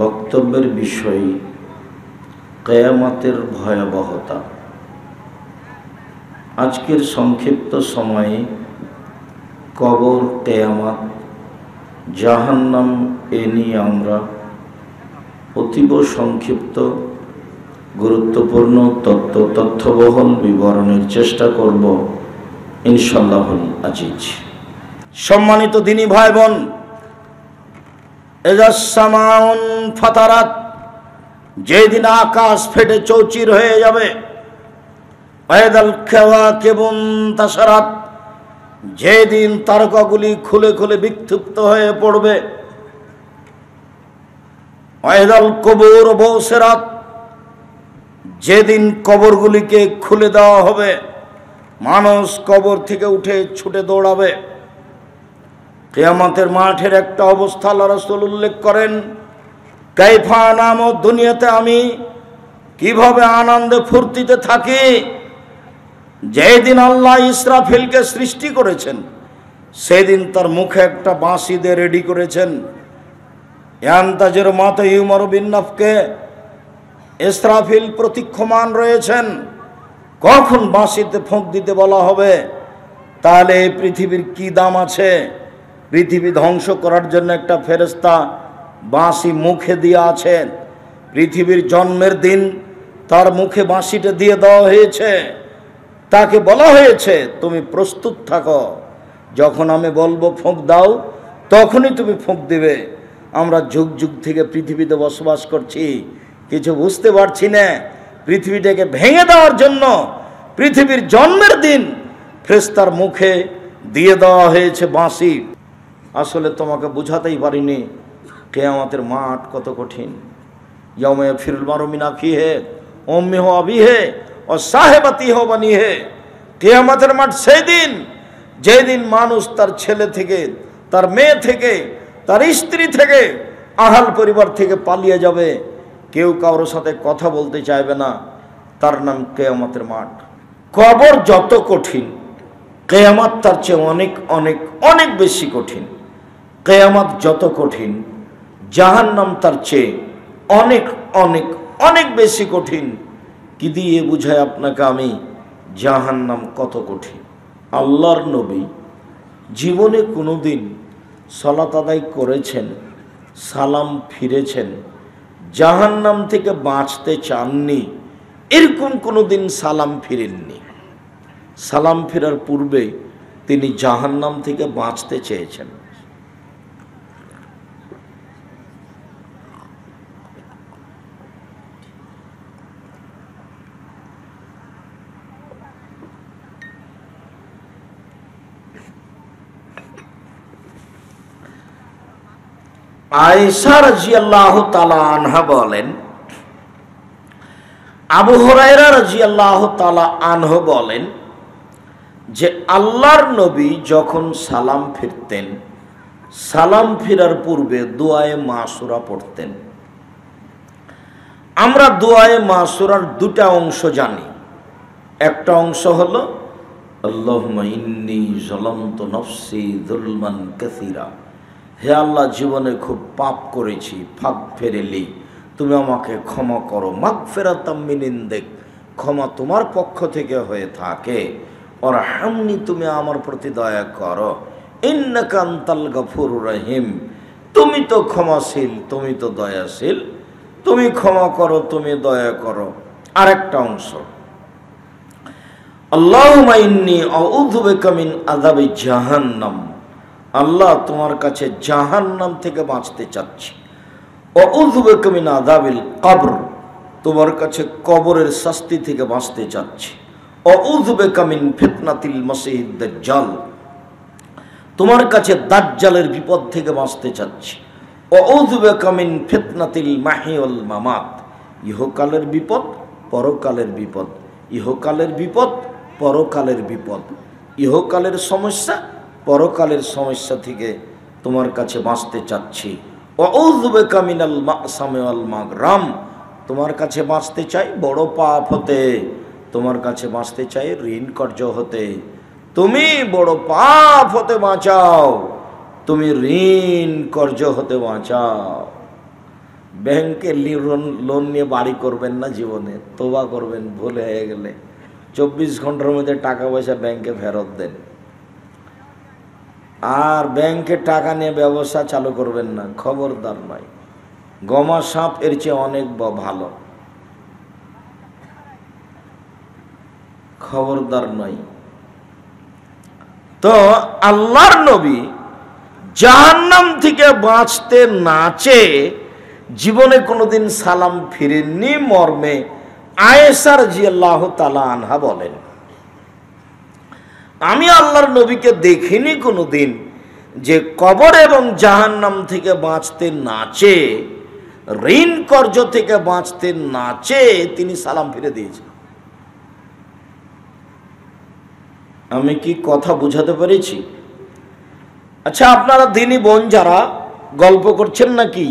বক্তব্যের বিষয় কিয়ামতের ভয়াবহতা। আজকের সংক্ষিপ্ত সময়ে কবর, কিয়ামত, জাহান্নাম এ নিয়ে আমরা অতীব সংক্ষিপ্ত গুরুত্বপূর্ণ তথ্যবহুল বিবরণের চেষ্টা করব ইনশাআল্লাহুল আজিজ। সম্মানিত দিনী ভাই বোন, ইজাস সামাউন ফাতারাত, যেদিন আকাশ ফেটে চৌচির হয়ে যাবে, ওয়াইদাল কাওয়াকিবুন তাসারাত, যেদিন তারকাগুলি খুলে খুলে বিক্ষিপ্ত হয়ে পড়বে, ওয়াইদাল কুবুর বুসিরাত, যেদিন কবরগুলিকে খুলে দেওয়া হবে, মানুষ কবর থেকে উঠে ছুটে দৌড়াবে। কিয়ামতের মাঠের একটা অবস্থা আল্লাহ রাসূল উল্লেখ করেন, কাইফা নামো, দুনিয়াতে আমি কিভাবে আনন্দে ফুর্তিতে থাকি। যেদিন আল্লাহ ইসরাফিলকে সৃষ্টি করেছেন, সেদিন তার মুখে একটা বাঁশি দিয়ে রেডি করেছেন। ইয়ান্তাজের মাতা ইউমার বিন নাফকে, ইসরাফিল প্রতীক্ষমান রয়েছেন কখন বাঁশিতে ফোঁক দিতে বলা হবে। তাহলে এই পৃথিবীর কি দাম আছে? পৃথিবী ধ্বংস করার জন্য একটা ফেরেশতা বাঁশি মুখে দিয়ে আছেন। পৃথিবীর জন্মের দিন তার মুখে বাঁশিটা দিয়ে দেওয়া হয়েছে। তাকে বলা হয়েছে, তুমি প্রস্তুত থাকো, যখন আমি বলবো ফোঁক দাও তখনই তুমি ফোঁক দিবে। আমরা যুগ যুগ থেকে পৃথিবীতে বসবাস করছি, কিছু বুঝতে পারছি না। পৃথিবীটাকে ভেঙে দেওয়ার জন্য পৃথিবীর জন্মের দিন ফেরেশতার মুখে দিয়ে দেওয়া হয়েছে বাঁশি। আসলে তোমাকে বুঝাতেই পারিনি কিয়ামতের মাঠ কত কঠিন। ইয়াউমা ইয়াফিরুল মারউ মিন আখিহি ওয়া উম্মিহি ওয়া আবিহি ওয়া সাহিবাতিহি ওয়া বানিহি। কিয়ামতের মাঠ সেই দিন যেদিন মানুষ তার ছেলে থেকে, তার মেয়ে থেকে, তার স্ত্রী থেকে, আহাল পরিবার থেকে পালিয়ে যাবে। কেউ কারোর সাথে কথা বলতে চাইবে না। তার নাম কিয়ামতের মাঠ। কবর যত কঠিন, কিয়ামত তার চেয়ে অনেক অনেক অনেক বেশি কঠিন। কিয়ামত যত কঠিন, জাহান্নাম তার চেয়ে অনেক অনেক অনেক বেশি কঠিন। কি দিয়ে বুঝায় আপনাকে আমি জাহান্নাম কত কঠিন? আল্লাহর নবী জীবনে কোনোদিন সালাত আদায় করেছেন, সালাম ফিরেছেন, জাহান্নাম থেকে বাঁচতে চাননি, এরকম কোনোদিন সালাম ফিরেননি। সালাম ফেরার পূর্বে তিনি জাহান্নাম থেকে বাঁচতে চেয়েছেন। আয়েশা রাদিয়াল্লাহু তাআলা আনহা বলেন, আবু হুরায়রা রাদিয়াল্লাহু তাআলা আনহু বলেন যে আল্লাহর নবী যখন সালাম ফিরতেন, সালাম ফেরার পূর্বে দোয়ায়ে মাসুরা পড়তেন। আমরা দোয়ায়ে মাসুরার দুটা অংশ জানি। একটা অংশ হলো আল্লাহুম্মা ইন্নী যালামতু নফসি যুলমান কাসীরা, হে আল্লাহ, জীবনে খুব পাপ করেছি, ফাগফিরলি, তুমি আমাকে ক্ষমা করো। মাগফিরাতাম মিন ইনদিক, ক্ষমা তোমার পক্ষ থেকে হয়ে থাকে। ওয়ারহামনি, তুমি আমার প্রতি দয়া করো। ইন্নাকা আনতাল গফুরুর রহিম, তুমি তো ক্ষমাশীল, তুমি তো দয়াশীল, তুমি ক্ষমা করো, তুমি দয়া করো। আরেকটা অংশ, আল্লাহুম্মা ইন্নী আউযু বিকা মিন আযাবি জাহান্নাম, আল্লাহ তোমার কাছে জাহান্নাম থেকে বাঁচতে চাচ্ছি। আউযু বিকা মিন আযাবিল কবর, তোমার কাছে কবরের শাস্তি থেকে বাঁচতে চাচ্ছি। আউযু বিকা মিন ফিতনাতিল মাসিহিদ দাজ্জাল, তোমার কাছে দাজ্জালের বিপদ থেকে বাঁচতে চাচ্ছি। আউযু বিকা মিন ফিতনাতিল মাহি ওয়াল মামাত, ইহকালের বিপদ, পরকালের বিপদ, ইহকালের বিপদ, পরকালের বিপদ, ইহকালের সমস্যা, পরকালের সমস্যা থেকে তোমার কাছে বাঁচতে চাচ্ছি। আউযু বিকা মিনাল মাসামি ওয়াল মাগরাম, তোমার কাছে বাঁচতে চাই বড় পাপ হতে, তোমার কাছে বাঁচতে চাই ঋণ কর্য হতে। তুমি বড় পাপ হতে বাঁচাও, তুমি ঋণ কর্য হতে বাঁচাও। ব্যাংকে লোন নিয়ে বাড়ি করবেন না, জীবনে তোবা করবেন, ভুলে হয়ে গেলে 24 ঘন্টার মধ্যে টাকা পয়সা ব্যাংকে ফেরত দেন। আর ব্যাংকে টাকা নিয়ে ব্যবসা চালু করবেন না, খবরদার নয়। গমা সাপ এর চেয়ে অনেক ভালো, খবরদার নয়। তো আল্লাহর নবী জাহান্নাম থেকে বাঁচতে না চেয়ে জীবনে কোনোদিন সালাম ফিরেননি মর্মে আয়েশা রাদিয়াল্লাহু তাআলা আনহা বলেন, আমি আল্লাহর নবীকে দেখিনি কোনোদিন যে কবর এবং জাহান্নাম থেকে বাঁচতে না চেয়ে, ঋণ কর্জ থেকে বাঁচতে না চেয়ে তিনি সালাম ফিরে দিয়েছেন। আমি কি কথা বুঝাতে পেরেছি? আচ্ছা, আপনারা দিনী বোন যারা গল্প করছেন নাকি?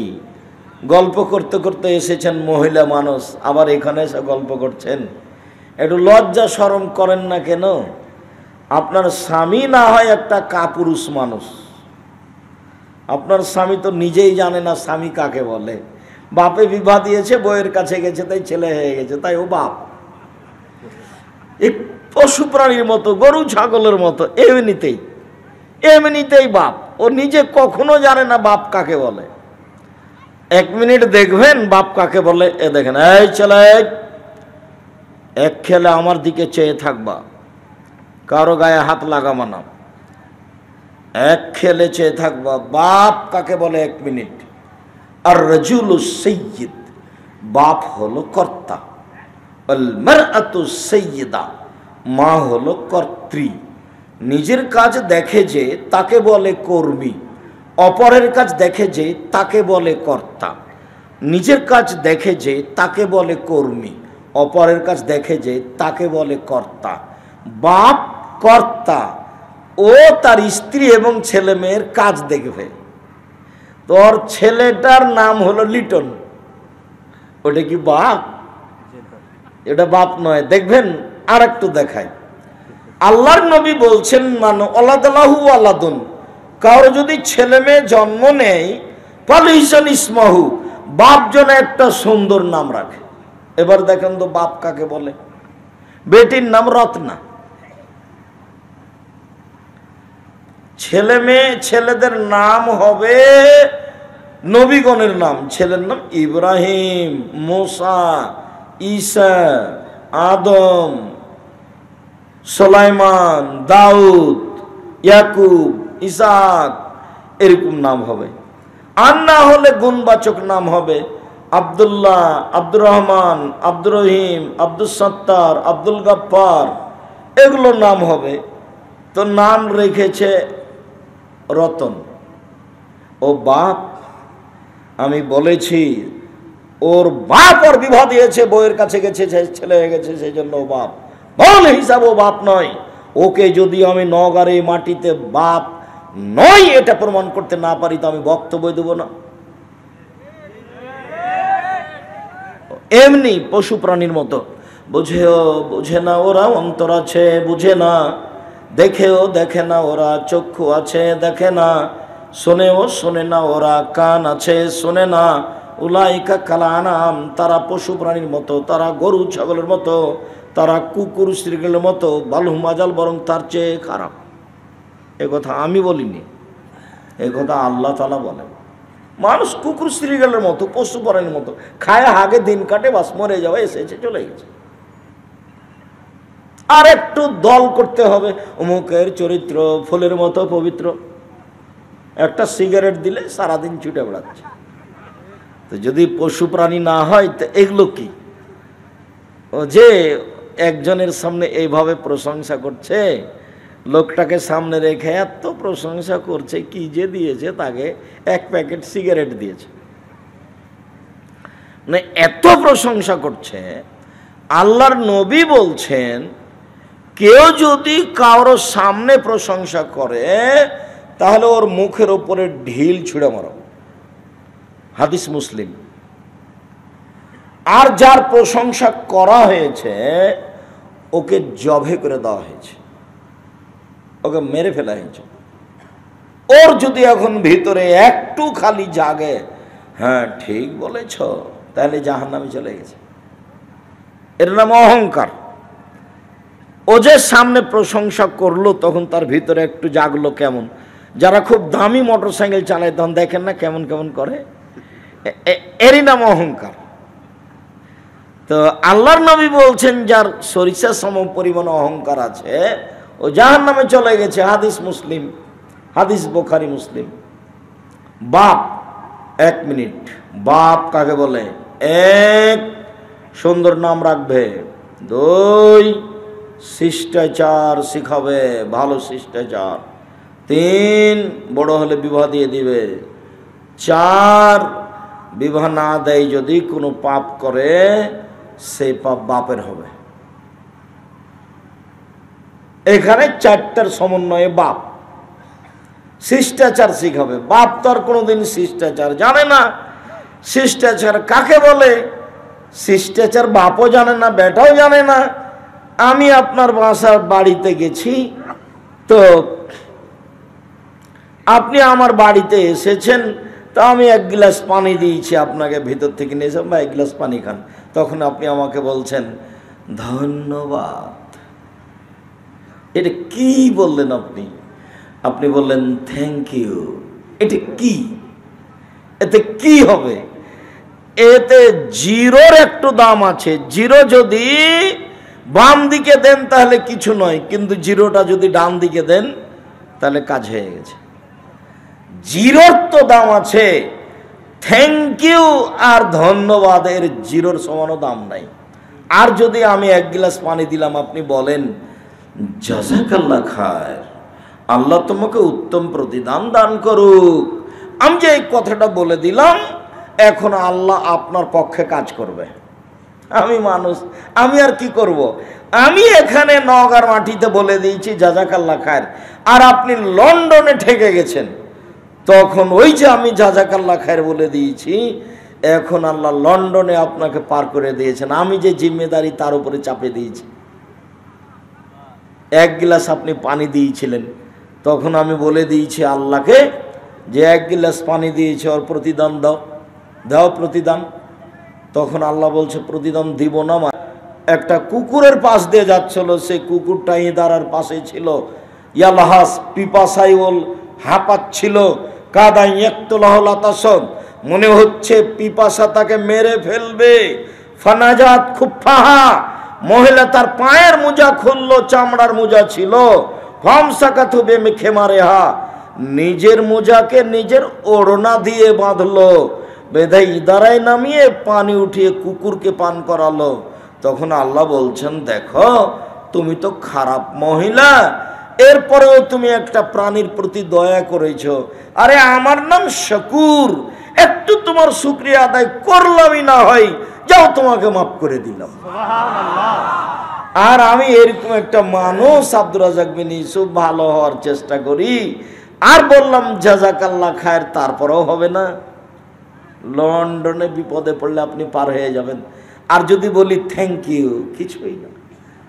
গল্প করতে করতে এসেছেন মহিলা মানুষ, আবার এখানে এসে গল্প করছেন, একটু লজ্জা শরম করেন না কেন? আপনার স্বামী না হয় একটা কাপুরুষ মানুষ, আপনার স্বামী তো নিজেই জানে না স্বামী কাকে বলে। বাপে বিবাহ দিয়েছে, বউয়ের কাছে গেছে, তাই ছেলে হয়ে গেছে, তাই ও বাপ। এক পশু প্রাণীর মতো, গরু ছাগলের মতো, এমনিতেই বাপ। ও নিজে কখনো জানে না বাপ কাকে বলে। 1 মিনিট দেখবেন বাপ কাকে বলে। এ দেখেন, এই ছেলে, এক খেলে আমার দিকে চেয়ে থাকবা, কারো গায়ে হাত লাগাবা না, এক খেলে চেয়ে থাকবা। বাপ কাকে বলে 1 মিনিট। আর রাজুলু সাইয়্যিদ, বাপ হলো কর্তা। আল মারআতু সাইয়্যিদা, মা হলো কর্ত্রী। নিজের কাজ দেখে যে তাকে বলে কর্মী, অপরের কাজ দেখে যে তাকে বলে কর্তা। নিজের কাজ দেখে যে তাকে বলে কর্মী, অপরের কাজ দেখে যে তাকে বলে কর্তা। বাপ কর্তা, ও তার স্ত্রী এবং ছেলে মেয়ের কাজ দেখবে। তোর ছেলেটার নাম হলো লিটন, ওটা কি বাপ? এটা বাপ নয়। দেখবেন আর একটু দেখায়, আল্লাহর নবী বলছেন, মানে ওয়ালাদালাহু ওয়ালাদুন, কারো যদি ছেলে মেয়ে জন্ম নেয়, ফালহিসান ইসমাহু, বাপ যেন একটা সুন্দর নাম রাখে। এবার দেখেন তো বাপ কাকে বলে? বেটির নাম রত্না। ছেলে মেয়ে, ছেলেদের নাম হবে নবীগণের নাম। ছেলের নাম ইব্রাহিম, মুসা, ঈসা, আদম, সুলাইমান, দাউদ, ইয়াকুব, ইসাক, এরকম নাম হবে। আর না হলে গুণবাচক নাম হবে আব্দুল্লাহ, আব্দুর রহমান, আব্দুর রহিম, আব্দুল সত্তার, আব্দুল গাফফার, এগুলো নাম হবে। তো নাম রেখেছে রতন। ও বাপ, আমি বলেছি ওর বাপ ওর বিবাহ দিয়েছে, বউয়ের কাছে গেছে, ছেলে হয়ে গেছে, সেই জন্য ও বাপ। বল হিসাব ও বাপ নয়। ওকে যদি আমি নগারে মাটিতে বাপ নয় এটা প্রমাণ করতে না পারি, তো আমি বক্তব্য দেব না। এমনি পশু প্রাণীর মতো বুঝেও বুঝে না ওরা, অন্তর আছে বুঝে না, দেখেও দেখে না ওরা, চক্ষু আছে দেখে না, শোনেও শোনে না ওরা, কান আছে শোনে না। উলাইকা কাল আনাম, তারা পশু প্রাণীর মতো, তারা গরু ছাগলের মতো, তারা কুকুর শ্রীগলের মতো, বালহুম আজাল, বরং তার চেয়ে খারাপ। এ কথা আমি বলিনি, এ কথা আল্লাহ তাআলা বলেন। মানুষ কুকুর শ্রীগলের মতো, পশু প্রাণীর মতো, খায় হাগে দিন কাটে, বাস মরে যাওয়া, এসেছে চলে গেছে। আর একটু দল করতে হবে, অমুকের চরিত্র ফুলের মতো পবিত্র। একটা সিগারেট দিলে সারাদিন ছুটে বেড়াচ্ছে। তো যদি পশু প্রাণী না হয়, তো এগুলো কি? ও যে একজনের সামনে এইভাবে প্রশংসা করছে, লোকটাকে সামনে রেখে এত প্রশংসা করছে, কি যে দিয়েছে তাকে? 1 প্যাকেট সিগারেট দিয়েছে। মানে এত প্রশংসা করছে। আল্লাহর নবী বলছেন, কেউ যদি কারোর সামনে প্রশংসা করে, তাহলে ওর মুখের উপরে ঢিল ছুঁড়ে মারো। হাদিস মুসলিম। আর যার প্রশংসা করা হয়েছে, ওকে জবে করে দেওয়া হয়েছে, ওকে মেরে ফেলা হয়েছে। ওর যদি এখন ভিতরে একটু খালি জাগে, হ্যাঁ ঠিক বলেছ, তাহলে জাহান্নামে চলে গেছে। এর নাম অহংকার। ও যে সামনে প্রশংসা করলো তখন তার ভিতরে একটু জাগলো কেমন। যারা খুব দামি মোটর সাইকেল চালায় তখন দেখেন না কেমন কেমন করে, এরই নাম অহংকার। তো আল্লাহর নবী বলছেন যার সরিষা সম পরিমাণ অহংকার আছে ও জাহান্নামে চলে গেছে। হাদিস মুসলিম, হাদিস বুখারী মুসলিম। বাপ, 1 মিনিট, বাপ কাকে বলে? 1, সুন্দর নাম রাখবে। 2, শিষ্টাচার শিখাবে, ভালো শিষ্টাচার। 3, বড় হলে বিবাহ দিয়ে দিবে। 4, বিবাহ না দেয় যদি কোনো পাপ করে সেই পাপ বাপের হবে। এখানে 4টার সমন্বয়ে বাপ। শিষ্টাচার শিখাবে। বাপ তো আর কোনোদিন শিষ্টাচার জানে না। শিষ্টাচার কাকে বলে? শিষ্টাচার বাপও জানে না, বেটাও জানে না। আমি আপনার বাসার বাড়িতে গেছি, তো আপনি আমার বাড়িতে এসেছেন, তো আমি 1 গ্লাস পানি দিয়েছি আপনাকে, ভিতর থেকে নিয়ে এসে বা 1 গ্লাস পানি খান। তখন আপনি আমাকে বলছেন ধন্যবাদ। এটা কি বললেন আপনি? আপনি বললেন থ্যাংক ইউ। এটা কি? এতে কি হবে? এতে জিরোর একটু দাম আছে। জিরো যদি বাম দিকে দেন তাহলে কিছু নয়, কিন্তু জিরোটা যদি ডান দিকে দেন তাহলে কাজ হয়ে গেছে। জিরোর তো দাম আছে, থ্যাংক ইউ আর ধন্যবাদ এর জিরোর সমানও দাম নাই। আর যদি আমি 1 গ্লাস পানি দিলাম, আপনি বলেন জাযাকাল্লাহ খায়র, আল্লাহ তোমাকে উত্তম প্রতিদান দান করুক। আমি যে এই কথাটা বলে দিলাম, এখন আল্লাহ আপনার পক্ষে কাজ করবে। আমি মানুষ, আমি আর কি করব? আমি এখানে নওগাঁর মাটিতে বলে দিয়েছি জাযাকাল্লাহ খায়র, আর আপনি লন্ডনে ঠেকে গেছেন। তখন ওই যে আমি জাযাকাল্লাহ খায়র বলে দিয়েছি, এখন আল্লাহ লন্ডনে আপনাকে পার করে দিয়েছেন। আমি যে জিম্মেদারি তার উপরে চাপে দিয়েছি। 1 গ্লাস আপনি পানি দিয়েছিলেন, তখন আমি বলে দিয়েছি আল্লাহকে যে 1 গ্লাস পানি দিয়েছে, ওর প্রতিদান দাও, দাও প্রতিদান। তখন আল্লাহ বলছে প্রতিদান দিব না। একটা কুকুরের পাশ দিয়ে যাচ্ছিল, সেই কুকুরটা ইদারার পাশে ছিল। ইয়ালহাস, পিপাসায় ওল হাঁপাচ্ছিল। কাদাই একতলাহলাতাসন, মনে হচ্ছে পিপাসা তাকে মেরে ফেলবে। ফানাজাত খুফাহা, মহিলা তার পায়ের মোজা খুললো, চামড়ার মোজা ছিল। ফামসাকাতু বিমিখমারিহা, নিজের মোজাকে নিজের ওড়না দিয়ে বাঁধলো, বেঁধে ইদারায় নামিয়ে পানি উঠিয়ে কুকুরকে পান করালো। তখন আল্লাহ বলছেন দেখো তুমি তো খারাপ মহিলা, এরপরেও তুমি একটা প্রাণীর প্রতি দয়া করেছো। আরে আমার নাম শাকুর, একটু তোমার শুকরিয়া আদায় করলামই না হয়, যাও তোমাকে মাফ করে দিলাম। আর আমি এরকম একটা মানুষ আব্দুর রাজ্জাক বিন ইউসুফ, ভালো হওয়ার চেষ্টা করি, আর বললাম জাযাকাল্লাহ খায়র, তারপরেও হবে না। লন্ডনে বিপদে পড়লে আপনি পার হয়ে যাবেন। আর যদি বলি থ্যাংক ইউ, কিছুই না,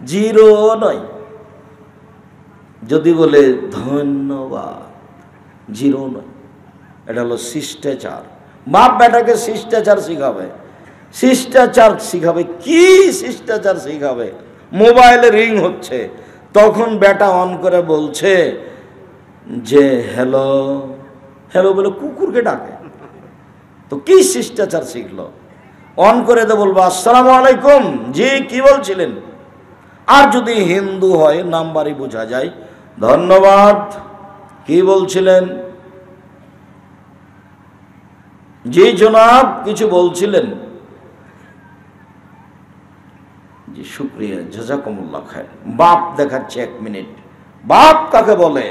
জিরো নয়। যদি বলে ধন্যবাদ, জিরো নয়। এটা হলো শিষ্টাচার। বাপ বেটাকে শিষ্টাচার শিখাবে, শিষ্টাচার শিখাবে। কি শিষ্টাচার শিখাবে? মোবাইলে রিং হচ্ছে, তখন বেটা অন করে বলছে যে হ্যালো হ্যালো বলে কুকুরকে ডাকে। তো কি শিষ্টাচার শিখলো? অন করে দে বলবো আসসালামু আলাইকুম, জি কি বলছিলেন? আর যদি হিন্দু হয় নাম্বারই বোঝা যায়, ধন্যবাদ, কি বলছিলেন? জি জনাব, কিছু বলছিলেন? জি শুকরিয়া, জাযাকুমুল্লাহ খায়র। বাপ দেখাচ্ছে 1 মিনিট। বাপ কাকে বলে?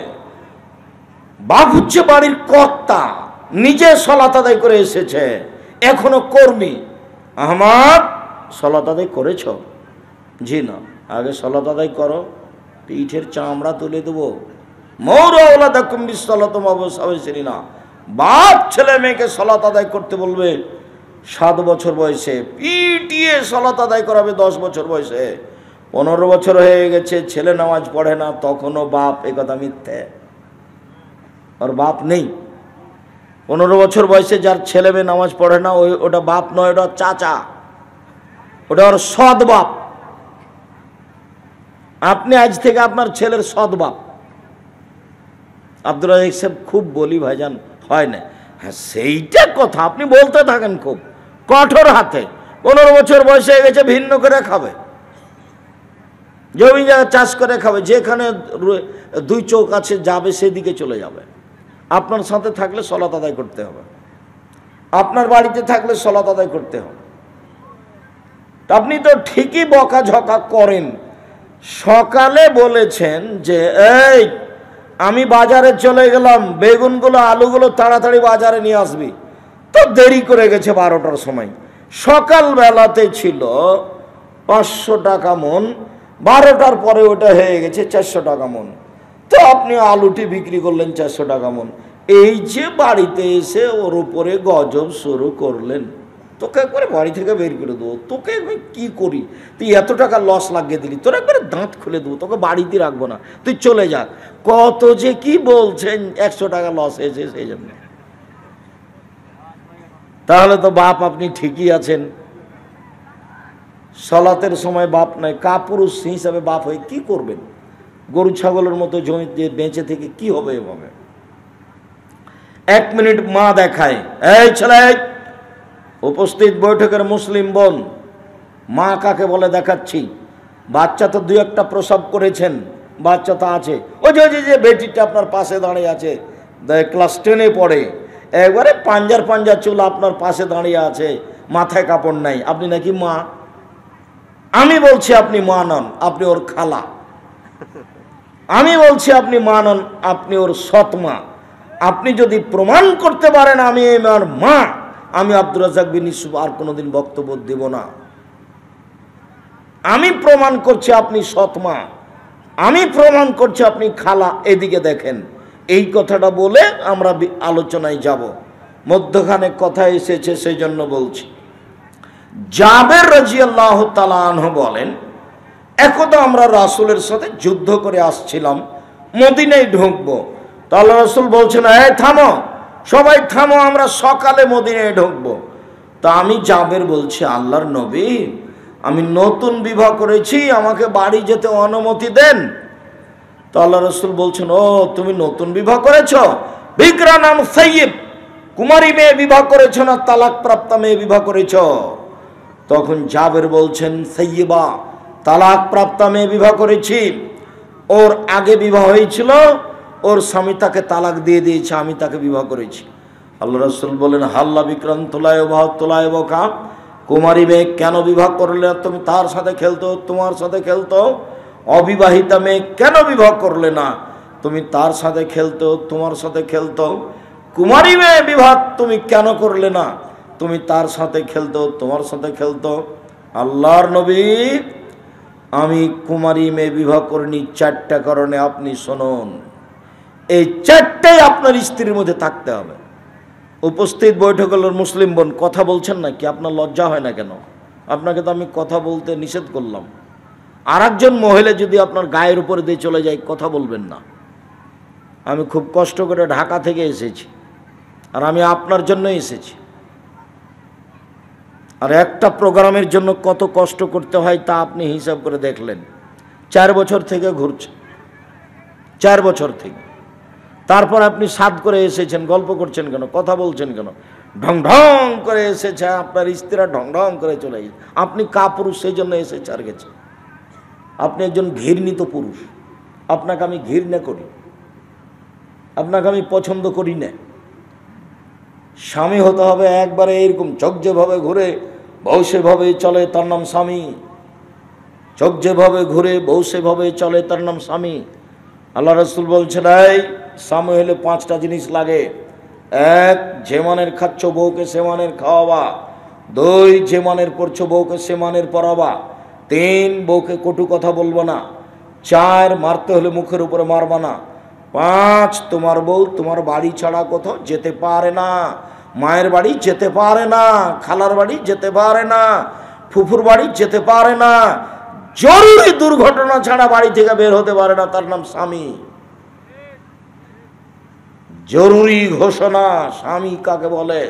বাপ হচ্ছে বাড়ির কর্তা, নিজে সালাত আদায় করে এসেছে, এখনো কর্মী। আহমদ সালাত আদায় করেছ? জি না। আগে সালাত আদায় করো, পিঠের চামড়া তুলে দেবো। মৌরাউলাদাকুম বিসসালাতুম আবসাওয়াসিনা। বাপ ছেলে মেয়েকে সালাত আদায় করতে বলবে 7 বছর বয়সে, পিটিয়ে সালাত আদায় করাবে 10 বছর বয়সে। 15 বছর হয়ে গেছে, ছেলে নামাজ পড়ে না, তখনও বাপ। এ কথা মিথ্যে, ওর বাপ নেই। 15 বছর বয়সে যার ছেলে মেয়ে নামাজ পড়ে না, ওটা বাপ নয়, ওটা চাচা, ওটা ওর সৎ বাপ। আপনি আজ থেকে আপনার ছেলের সৎ বাপ। আব্দুল রাজ্জাক সাহেব খুব বলি ভাইজান, হয় না? হ্যাঁ, সেইটা কথা আপনি বলতে থাকেন খুব কঠোর হাতে। 15 বছর বয়সে হয়ে গেছে, ভিন্ন করে খাবে, জমি জায়গা চাষ করে খাবে, যেখানে 2 চোখ আছে যাবে সেদিকে চলে যাবে। আপনার সাথে থাকলে সলাত আদায় করতে হবে, আপনার বাড়িতে থাকলে সলাত আদায় করতে হবে। আপনি তো ঠিকই বকাঝকা করেন। সকালে বলেছেন যে এই আমি বাজারে চলে গেলাম, বেগুনগুলো আলুগুলো তাড়াতাড়ি বাজারে নিয়ে আসবি, তো দেরি করে গেছে 12টার সময়। সকালবেলাতে ছিল 500 টাকা মন, 12টার পরে ওটা হয়ে গেছে 400 টাকা মন, তো আপনি আলুটি বিক্রি করলেন 400 টাকা মন। এই যে বাড়িতে এসে ওর উপরে গজব শুরু করলেন, তোকে একবারে বাড়ি থেকে বের করে দেবো, তোকে কি করি, তুই এত টাকা লস লাগিয়ে দিলি, তোর একবারে দাঁত খুলে দেবো, তোকে বাড়িতে রাখবো না, তুই চলে যা। কত যে কি বলছেন, 100 টাকা লস হয়েছে সেই জন্য। তাহলে তো বাপ আপনি ঠিকই আছেন, সলাতের সময় বাপ নয়, কাপুরুষ হিসাবে বাপ হয়ে কি করবেন? গরু ছাগলের মতো জমি বেঁচে থেকে কি হবে এভাবে? 1 মিনিট মা দেখায়, এই ছেলে, উপস্থিত বৈঠকের মুসলিম বোন, মা কাকে বলে দেখাচ্ছি। বাচ্চা তো 2-1টা প্রসব করেছেন, বাচ্চা তো আছে। ওই যে বেটিটা আপনার পাশে দাঁড়িয়ে আছে, ক্লাস 10-এ পড়ে, একবারে পাঞ্জার চুল আপনার পাশে দাঁড়িয়ে আছে, মাথায় কাপড় নাই, আপনি নাকি মা? আমি বলছি আপনি মা নন, আপনি ওর খালা। আমি বলছি আপনি মা নন, আপনি ওর সৎ মা। আপনি যদি প্রমাণ করতে পারেন আমি আমার মা, আমি আব্দুর রাজ্জাক বিন ইউসুফ আর কোনোদিন বক্তব্য দেব না। আমি প্রমাণ করছি আপনি সৎ মা, আমি প্রমাণ করছি আপনি খালা, এদিকে দেখেন। এই কথাটা বলে আমরা আলোচনায় যাব। মধ্যখানে কথা এসেছে সেই জন্য বলছি। জাবের রাদিয়াল্লাহু তাআলা আনহু বলেন, একদা আমরা রাসূলের সাথে যুদ্ধ করে আসছিলাম, মদিনায় ঢুকবো। তো আল্লাহ রাসূল বলছেন, এই থামো, সবাই থামো, আমরা সকালে মদিনায় ঢুকবো। তা আমি জাবের বলছি, আল্লাহর নবী, আমি নতুন বিবাহ করেছি, আমাকে বাড়ি যেতে অনুমতি দেন। তো আল্লাহ রাসূল বলছেন, ও তুমি নতুন বিবাহ করেছো, বিকরা নাম সাইয়্যিব, কুমারী মেয়ে বিবাহ করেছো না তালাক প্রাপ্তা মেয়ে বিবাহ করেছো? তখন জাবের বলছেন, সাইয়্যিবা, তালাক প্রাপ্তা মেয়ে বিবাহ করেছি। ওর আগে বিবাহ হয়েছিল, ওর স্বামী তাকে তালাক দিয়ে দিয়েছে, আমি তাকে বিবাহ করেছি। আল্লাহ রাসূল বলেন, হাল্লা বিক্রান্ত তোলায় বকা, কুমারী মেয়ে কেন বিবাহ করলে? তুমি তার সাথে খেলতো, তোমার সাথে খেলতো। অবিবাহিতা মেয়ে কেন বিবাহ করলে না? তুমি তার সাথে খেলতো, তোমার সাথে খেলতো। কুমারী মেয়ে বিবাহ তুমি কেন করলে না? তুমি তার সাথে খেলতো, তোমার সাথে খেলতো। আল্লাহর নবী, আমি কুমারী মেয়ে বিবাহ করিনি 4টা কারণে, আপনি শুনুন। এই 4টাই আপনার স্ত্রীর মধ্যে থাকতে হবে। উপস্থিত বৈঠকের মুসলিম বোন, কথা বলছেন না কি? আপনার লজ্জা হয় না কেন? আপনাকে তো আমি কথা বলতে নিষেধ করলাম। আর একজন মহিলা যদি আপনার গায়ের উপরে দিয়ে চলে যায়, কথা বলবেন না। আমি খুব কষ্ট করে ঢাকা থেকে এসেছি, আর আমি আপনার জন্য এসেছি। আর একটা প্রোগ্রামের জন্য কত কষ্ট করতে হয় তা আপনি হিসাব করে দেখলেন। 4 বছর থেকে ঘুরছে, 4 বছর থেকে। তারপর আপনি সাদ করে এসেছেন, গল্প করছেন কেন, কথা বলছেন কেন? ঢং ঢং করে এসেছে, আপনার স্ত্রীরা ঢং ঢং করে চলে গেছে। আপনি কাপুরুষ, সেই জন্য এসেছে আর গেছে। আপনি একজন ঘৃণিত পুরুষ, আপনাকে আমি ঘৃণা করি, আপনাকে আমি পছন্দ করি না। স্বামী হতে হবে একবারে এরকম চোখ যেভাবে ঘুরে বউ সেভাবে চলে, তার নাম স্বামী। চোখ যেভাবে ঘুরে বউ সেভাবে চলে, তার নাম স্বামী। আল্লাহ রাসূল বলছেন, এই স্বামী হলে 5টা জিনিস লাগে। 1, যে মানের খাচ্ছ বউকে সে মানের খাওয়াবা। 2, যে মানের পড়ছো বউকে সে মানের পড়াবা। 3, বউকে কটু কথা বলবো না। 4, মারতে হলে মুখের উপরে মারবা না। 5, তোমার বউ তোমার বাড়ি ছাড়া কোথাও যেতে পারে না। মায়ের বাড়ি যেতে পারে না, খালার বাড়ি যেতে পারে না, ফুফুর বাড়ি যেতে পারে না, জরুরি দুর্ঘটনা ছাড়া বাড়ি থেকে বের হতে পারে না, তার নাম স্বামী। জরুরি ঘোষণা। স্বামী কাকে বলে?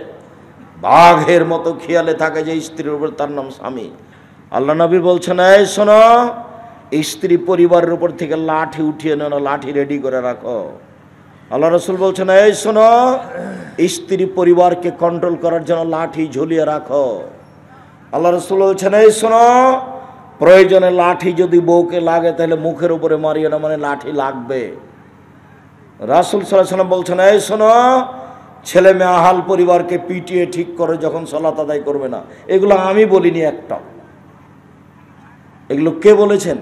বাঘের মতো খেয়ালে থাকে যে স্ত্রীর উপর, তার নাম স্বামী। আল্লাহ নবী বলছেন, এই শোনো, স্ত্রী পরিবারের উপর থেকে লাঠি উঠিয়ে নেও না, লাঠি রেডি করে রাখো। আল্লাহ রসুল বলছেন, এই শোনো, স্ত্রী পরিবারকে কন্ট্রোল করার জন্য লাঠি ঝুলিয়ে রাখো। আল্লাহ রসুল বলছেন, এই শোনো, প্রয়োজনে লাঠি যদি বউকে লাগে তাহলে মুখের উপরে মারিয়ে না, মানে লাঠি লাগবে। রাসূল সাল্লাল্লাহু আলাইহি ওয়াসাল্লাম বলছেন, এই শোনো, ছেলে মেয়ে আহাল পরিবারকে পিটিয়ে ঠিক করে যখন সালাত আদায় করবে না। এগুলো আমি বলিনি একটা, এগুলো কে বলেছেন?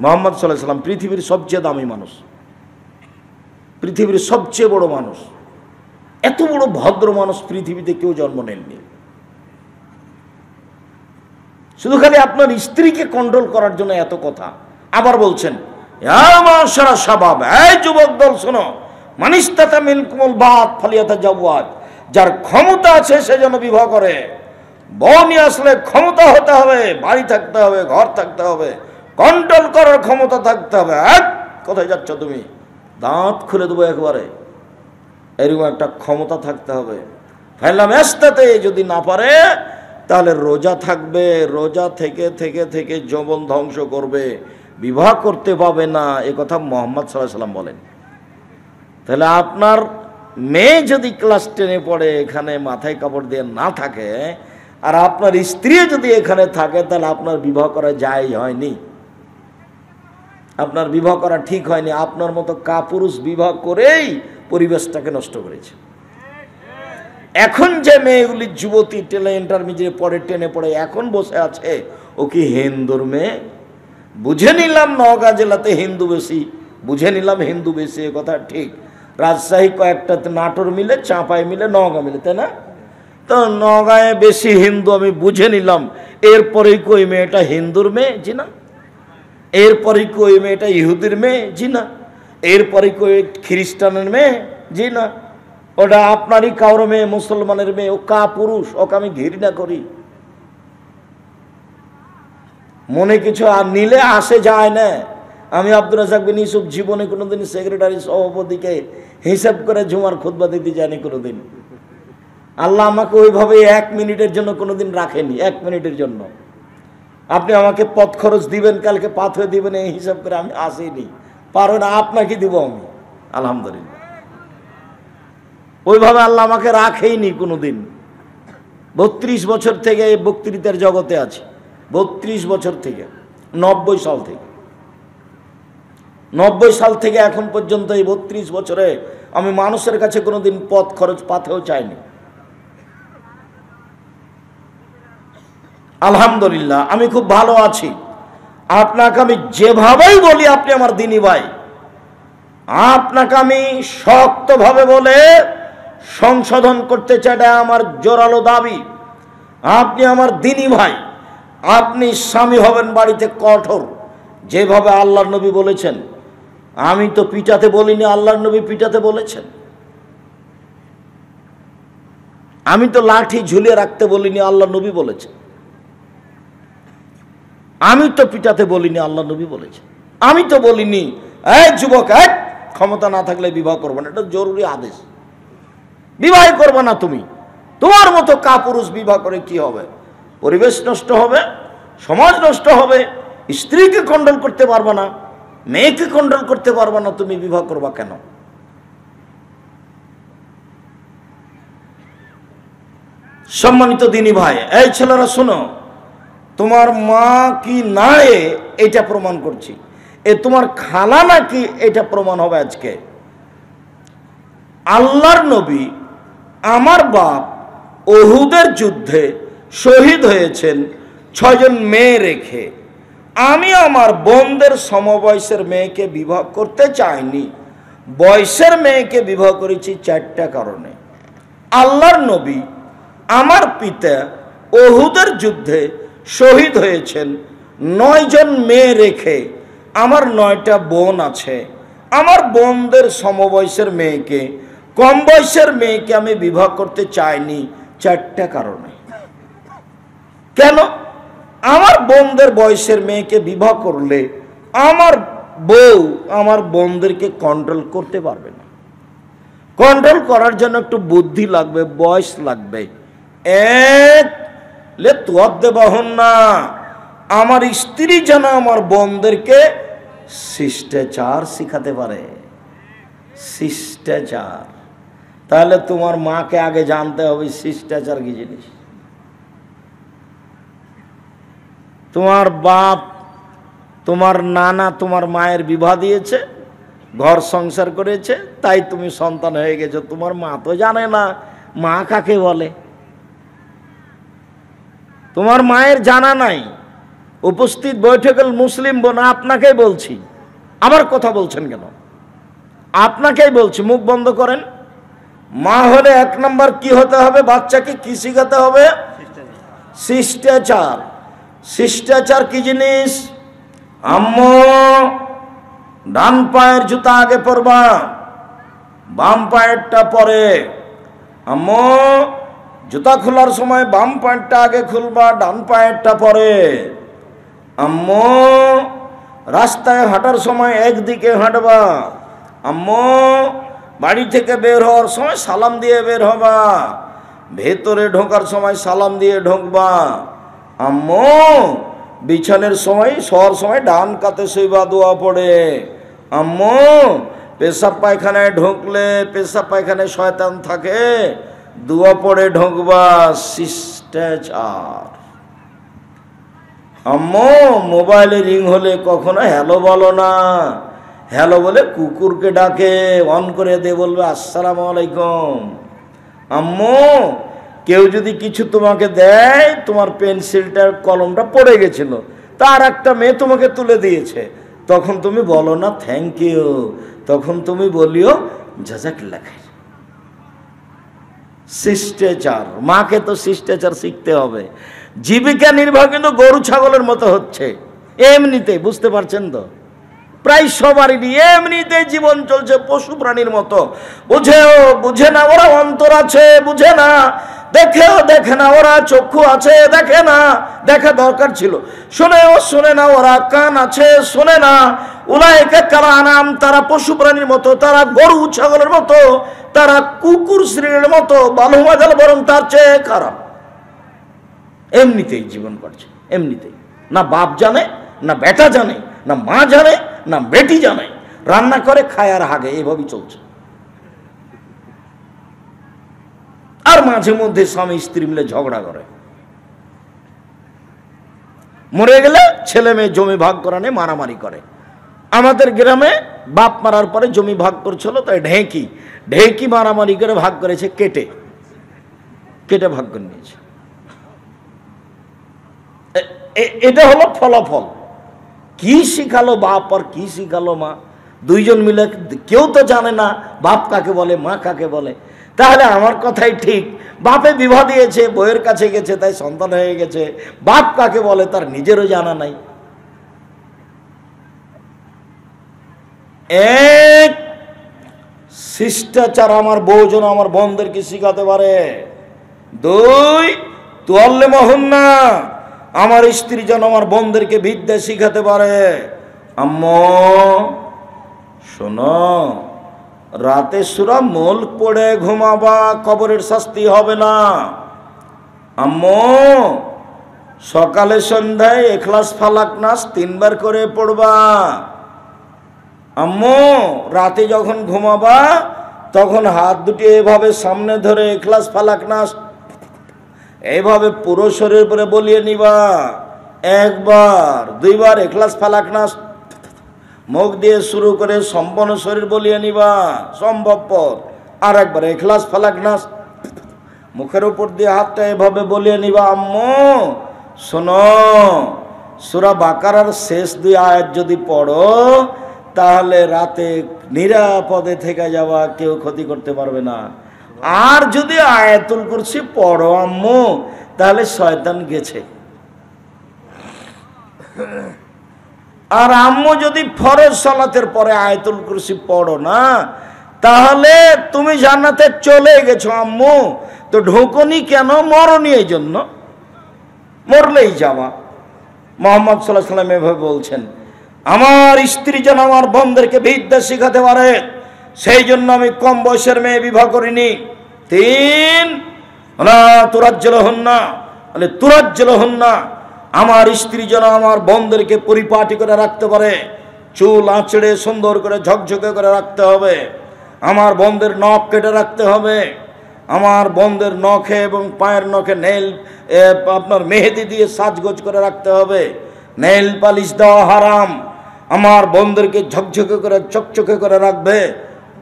মুহাম্মদ সাল্লাল্লাহু আলাইহি ওয়াসাল্লাম, পৃথিবীর সবচেয়ে দামি মানুষ, পৃথিবীর সবচেয়ে বড় মানুষ। এত বড় ভদ্র মানুষ পৃথিবীতে কেউ জন্ম নেননি। শুধু খালি আপনার স্ত্রীকে কন্ট্রোল করার জন্য এত কথা। আবার বলছেন, এই যুবক দল শোনো, মানিস্তাতা মিনকুমুল বাত ফালিয়াতাজাওয়াজ, যার ক্ষমতা আছে সে যেন বিবাহ করে। বউ নিয়ে আসলে ক্ষমতা হতে হবে, বাড়ি থাকতে হবে, ঘর থাকতে হবে, কন্ট্রোল করার ক্ষমতা থাকতে হবে। কোথায় যাচ্ছ তুমি? দাঁত খুলে দেবো একবারে, এরকম একটা ক্ষমতা থাকতে হবে। ফাইলাম এস্তাতে, যদি না পারে তাহলে রোজা থাকবে, রোজা থেকে থেকে থেকে যৌবন ধ্বংস করবে, বিবাহ করতে পাবে না। এ কথা মুহাম্মদ সাল্লাল্লাহু আলাইহি ওয়াসাল্লাম বলেন। তাহলে আপনার মেয়ে যদি ক্লাস 10-এ পড়ে, এখানে মাথায় কাপড় দিয়ে না থাকে, আর আপনার স্ত্রী যদি এখানে থাকে, তাহলে আপনার বিবাহ করা যায় হয়নি, আপনার বিবাহ করা ঠিক হয়নি। আপনার মতো কাপুরুষ বিবাহ করেই পরিবেশটাকে নষ্ট করেছে। এখন যে মেয়েগুলি যুবতী টেলে ইন্টারমিডিয়েট পড়ে, 10-এ পড়ে, এখন বসে আছে, ও কি হিন্দুর মেয়ে? বুঝে নিলাম নওগাঁ জেলাতে হিন্দু বেশি, বুঝে নিলাম হিন্দু বেশি, এ কথা ঠিক। রাজশাহী কয়েকটাতে, নাটোর মিলে, চাঁপাই মিলে, নওগাঁ মিলে, তাই না? তো নওগাঁয় বেশি হিন্দু আমি বুঝে নিলাম। এরপরেই কই মেয়েটা হিন্দুর মেয়ে? জি না। এরপরেই কই মেয়েটা ইহুদির মেয়ে? জি না। এরপরে কই খ্রিস্টানের মেয়ে? জি না। ওটা আপনারই কারো মেয়ে, মুসলমানের মেয়ে, ও কাপুরুষ, ওকে আমি ঘৃণা করি। মনে কিছু আর নিলে আসে যায় না। আমি আব্দুর রাজ্জাক বিন ইউসুফ জীবনে কোনোদিন সেক্রেটারি সভাপতিকে হিসাব করে জুমার খুতবা দিতে যায়নি কোনোদিন। আল্লাহ আমাকে ওইভাবে 1 মিনিটের জন্য কোনোদিন রাখেনি, 1 মিনিটের জন্য। আপনি আমাকে পথ খরচ দিবেন, কালকে পাথরে দিবেন, এই হিসাব করে আমি আসিনি, পারো না, আপনাকে দিব আমি, আলহামদুলিল্লাহ। ওইভাবে আল্লাহ আমাকে রাখেইনি কোনোদিন। 32 বছর থেকে এই বক্তৃতার জগতে আছে, 32 বছর থেকে, 90 সাল থেকে, 90 সাল থেকে এখন পর্যন্ত এই 32 বছরে আমি মানুষের কাছে কোনোদিন পথ খরচ পাথেও চাইনি, আলহামদুলিল্লাহ। আমি খুব ভালো আছি। আপনাকে আমি যেভাবেই বলি, আপনি আমার দিনী ভাই, আপনাকে আমি শক্তভাবে বলে সংশোধন করতে চাই, এটা আমার জোরালো দাবি। আপনি আমার দিনী ভাই, আপনি স্বামী হবেন বাড়িতে কঠোর, যেভাবে আল্লাহর নবী বলেছেন। আমি তো পিটাতে বলিনি, আল্লাহর নবী পিটাতে বলেছেন। আমি তো লাঠি ঝুলিয়ে রাখতে বলিনি, আল্লাহর নবী বলেছেন। আমি তো পিটাতে বলিনি, আল্লাহ নবী বলেছেন। আমি তো বলিনি, এই যুবক, ক্ষমতা না থাকলে বিবাহ করবে না, এটা জরুরি আদেশ। বিবাহ করবে না তুমি, তোমার মতো কাপুরুষ বিবাহ করে কি হবে? পরিবেশ নষ্ট হবে, সমাজ নষ্ট হবে, স্ত্রীকে কন্ট্রোল করতে পারবে না, মেয়েকে কন্ট্রোল করতে পারবে না, তুমি বিবাহ করবা কেন? সম্মানিত দিনী ভাই, এই ছেলেরা শোনো, তোমার মা কি না এটা প্রমাণ করছি, এ তোমার খালা নাকি এটা প্রমাণ হবে আজকে। আল্লাহর নবী, আমার বাপ, উহুদের যুদ্ধে শহীদ হয়েছেন 6 জন মেয়ে রেখে। আমি আমার বোনদের সমবয়সের মেয়েকে বিবাহ করতে চাইনি, বয়সের মেয়েকে বিবাহ করেছি 4টা কারণে। আল্লাহর নবী, আমার পিতা, উহুদের যুদ্ধে শহীদ হয়েছেন 9 জন মেয়ে রেখে। আমার 9টা বোন আছে, আমার বোনদের সমবয়সের মেয়েকে, কম বয়সের মেয়েকে আমি বিবাহ করতে চাইনি 4টা কারণে। কেন? আমার বোনদের বয়সের মেয়েকে বিবাহ করলে আমার বউ আমার বোনদেরকে কন্ট্রোল করতে পারবে না। কন্ট্রোল করার জন্য একটু বুদ্ধি লাগবে, বয়স লাগবে। এক লে তুয়াদ্দে বাহন না, আমার স্ত্রী যেন আমার বোনদেরকে শিষ্টাচার শিখাতে পারে। শিষ্টাচার, তাহলে তোমার মাকে আগে জানতে হবে শিষ্টাচার কি জিনিস। তোমার বাপ, তোমার নানা তোমার মায়ের বিবাহ দিয়েছে, ঘর সংসার করেছে, তাই তুমি সন্তান হয়ে গেছো। তোমার মা তো জানে না মা কাকে বলে, তোমার মায়ের জানা নাই। উপস্থিত বৈঠকের মুসলিম বোন, আপনাকেই বলছি। আমার কথা বলছেন কেন? আপনাকেই বলছি, মুখ বন্ধ করেন। মা হলে এক নম্বর কি হতে হবে? বাচ্চাকে কি শিখাতে হবে? শিষ্টাচার। শিষ্টাচার কি জিনিস? আম্মু ডান পায়ের জুতা আগে পরবা, বাম পায়েরটা পরে। আম্মু জুতা খোলার সময় বাম পায়েরটা আগে খুলবা, ডান পায়েরটা পরে। আম্মু রাস্তায় হাঁটার সময় একদিকে হাঁটবা। আম্মু বাড়ি থেকে বের হওয়ার সময় সালাম দিয়ে বের হবা, ভেতরে ঢোকার সময় সালাম দিয়ে ঢোকবা। আম্মু বিছানের সময় শোয়ার সময় ডান কাতে শুইবা, দোয়া পড়ে। আম্মু পেশাব পায়খানায় ঢুকলে, পেশাব পায়খানায় শয়তান থাকে, দোয়া পড়ে ঢুকবা। শিষ্টাচার। আম্মু মোবাইলে রিং হলে কখনো হ্যালো বলো না, হ্যালো বলে কুকুরকে ডাকে, অন করে দিয়ে বলবে আসসালামু আলাইকুম। আম্মু কেউ যদি কিছু তোমাকে দেয়, তোমার পেন্সিলটার কলমটা পড়ে গেছিল, তার একটা মেয়ে তোমাকে তুলে দিয়েছে, তখন তুমি বলো না থ্যাংক ইউ, তখন তুমি বলিও জাযাকাল্লাহ খাইর। শিষ্টাচার। মাকে তো শিষ্টাচার শিখতে হবে। জীবিকা নির্বাহ কিন্তু গরু ছাগলের মতো হচ্ছে এমনিতে, বুঝতে পারছেন তো? প্রায় সবারই এমনিতে জীবন চলছে পশু প্রাণীর মতো। বুঝেও বুঝে না, ওরা অন্তর আছে বুঝে না, দেখেও দেখে না, ওরা চক্ষু আছে দেখে না, দেখা দরকার ছিল। শোনেও শোনে না, ওরা কান আছে শোনে না। উলাইকা কাল আনাম, তারা পশু প্রাণীর মতো, তারা গরু ছাগলের মতো, তারা কুকুর শ্রেণীর মতো, বালুমাজাল বরং তার চেয়ে খারাপ। এমনিতেই জীবন করছে, এমনিতেই। না বাপ জানে, না বেটা জানে, না মা জানে, না বেটি জানে, রান্না করে খায় আর হাগে, এভাবেই চলছে। আর মাঝে মধ্যে স্বামী স্ত্রী মিলে ঝগড়া করে। মরে গেলে ছেলে মেয়ে জমি ভাগ করা নিয়ে মারামারি করে। আমাদের গ্রামে বাপ মারার পরে জমি ভাগ করছিল, তাই ঢেঁকি ঢেঁকি মারামারি করে ভাগ করেছে, কেটে কেটে ভাগ করে নিয়েছে। এটা হলো ফলাফল। কি শিখালো বাপ আর কি শিখালো মা, দুইজন মিলে কেউ তো জানে না বাপ কাকে বলে, মা কাকে বলে। তাহলে আমার কথাই ঠিক, বাপে বিবাহ দিয়েছে, বইয়ের কাছে গেছে, তাই সন্তান হয়ে গেছে। বাপ কাকে বলে তার নিজেরও জানা নাই। এক, শিষ্টাচার আমার বউ যেন আমার বোনদেরকে শিখাতে পারে। দুই, তুয়াল্লে মহন্না, আমার স্ত্রী যেন আমার বোনদেরকে বিদ্যা শিখাতে পারে। আম্মু শোনো, রাতে সূরা মুলক পড়ে ঘুমাবা, কবরের শাস্তি হবে না। আম্মু সকালে সন্ধ্যায় ইখলাস ফালাক নাস 3 বার করে পড়বা। আম্মু রাতে যখন ঘুমাবা তখন হাত দুটি এভাবে সামনে ধরে ইখলাস ফালাক নাস এইভাবে পুরো শরীর পরে বলিয়ে নিবা। 1 বার 2 বার ইখলাস ফালাক নাস মুখ দিয়ে শুরু করে সম্পূর্ণ শরীর বলিয়ে নিবা সম্ভবপর। আর একবার ইখলাস ফালাক নাস মুখের উপর দিয়ে হাতটা এভাবে বলিয়ে নিবা। আম্মু শোনো, সূরা বাকারার শেষ 2 আয়াত যদি পড়ো তাহলে রাতে নিরাপদে থেকে যাওয়া, কেউ ক্ষতি করতে পারবে না। আর যদি আয়াতুল কুরসি পড়ো আম্মু, তাহলে শয়তান গেছে। আর আম্মু যদি ফরজ সালাতের পরে আয়াতুল কুরসি পড়ো না, তাহলে তুমি জান্নাতে চলে গেছো। আম্মু তো ঢোকনি কেন? মরণই এই জন্য, মরলেই যাওয়া। মুহাম্মদ সাল্লাল্লাহু আলাইহি ওয়াসাল্লাম এভাবে বলছেন, আমার স্ত্রী যেন আমার বোনদেরকে বিদ্যা শিখাতে পারে, সেই জন্য আমি কম বয়সের মেয়ে বিবাহ করিনি। 3 তুরাজ্জলহুন্না, আমার স্ত্রী যেন আমার বোনদেরকে পরিপাটি করে রাখতে পারে, চুল আঁচড়ে সুন্দর করে ঝকঝকে করে রাখতে হবে, আমার বোনদের নখ কেটে রাখতে হবে, আমার বোনদের নখে এবং পায়ের নখে আপনার মেহেদি দিয়ে সাজগোজ করে রাখতে হবে, নেইল পালিশ দেওয়া হারাম, আমার বোনদেরকে ঝকঝকে করে চকচকে করে রাখবে,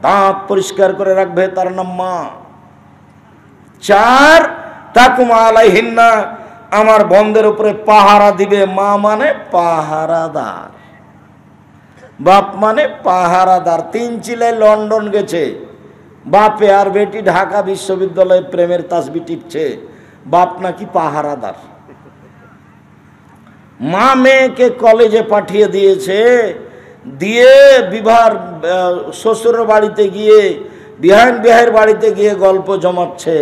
দাঁত পরিষ্কার করে রাখবে, তার নাম মা। 4 তাকুমা আলাইহিন্না, আমার বোনদের উপরে পাহারা দিবে। মা মানে পাহারাদার, বাপ মানে পাহারাদার। 3 চিলে লন্ডন গেছে, বাপে আর বেটি ঢাকা বিশ্ববিদ্যালয়ে প্রেমের তাসবি টিপছে, বাপ নাকি পাহারাদার। মা মেয়েকে কলেজে পাঠিয়ে দিয়েছে, দিয়ে বিবাহের শ্বশুরের বাড়িতে গিয়ে বিহায়ের বাড়িতে গিয়ে গল্প জমাচ্ছে,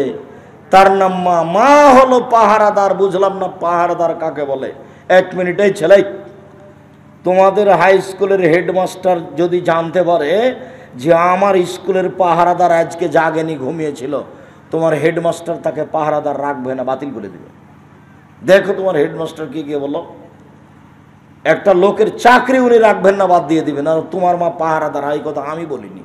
তার নাম মা। মা হলো পাহারাদার। বুঝলাম না পাহারাদার কাকে বলে। 1 মিনিটেই ছেলে, তোমাদের হাই স্কুলের হেডমাস্টার যদি জানতে পারে যে আমার স্কুলের পাহারাদার আজকে জাগেনি, ঘুমিয়েছিল, তোমার হেডমাস্টার তাকে পাহারাদার রাখবে না, বাতিল করে দেবে। দেখো তোমার হেডমাস্টার কি গিয়ে বলো, একটা লোকের চাকরি উনি রাখবেন না, বাদ দিয়ে দিবেন। আর তোমার মা পাহারাদার, এই কথা আমি বলিনি,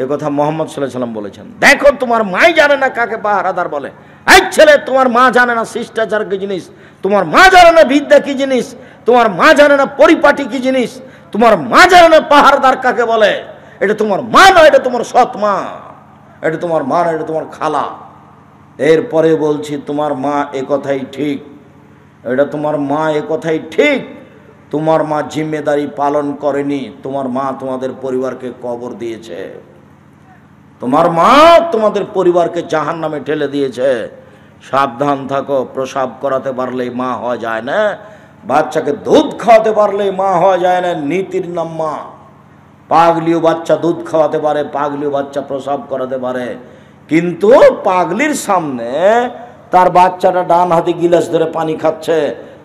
এই কথা মোহাম্মদ সাল্লাল্লাহু আলাইহি ওয়াসাল্লাম বলেছেন। দেখো তোমার মাই জানে না কাকে পাহারাদার বলে। এই ছেলে, তোমার মা জানে না শিষ্টাচার কি জিনিস, তোমার মা জানে না বিদ্যা কি জিনিস, তোমার মা জানে না পরিপাটি কি জিনিস, তোমার মা জানে না পাহারাদার কাকে বলে। এটা তোমার মা নয়, এটা তোমার সৎ মা, এটা তোমার মা নয়, এটা তোমার খালা। এরপরে বলছি তোমার মা এ কথাই ঠিক, এটা তোমার মা এ কথাই ঠিক, তোমার মা জিম্মেদারি পালন করেনি, তোমার মা তোমাদের পরিবারকে কবর দিয়েছে, তোমার মা তোমাদের পরিবারকে জাহান্নামে ঠেলে দিয়েছে। সাবধান থাকো। প্রসাব করাতে পারলেই মা হওয়া যায় না, বাচ্চাকে দুধ খাওয়াতে পারলেই মা হওয়া যায় না, নীতির নাম মা। পাগলিও বাচ্চা দুধ খাওয়াতে পারে, পাগলিও বাচ্চা প্রসাব করাতে পারে, কিন্তু পাগলির সামনে তার বাচ্চাটা ডান হাতে গিলাস ধরে পানি খাচ্ছে,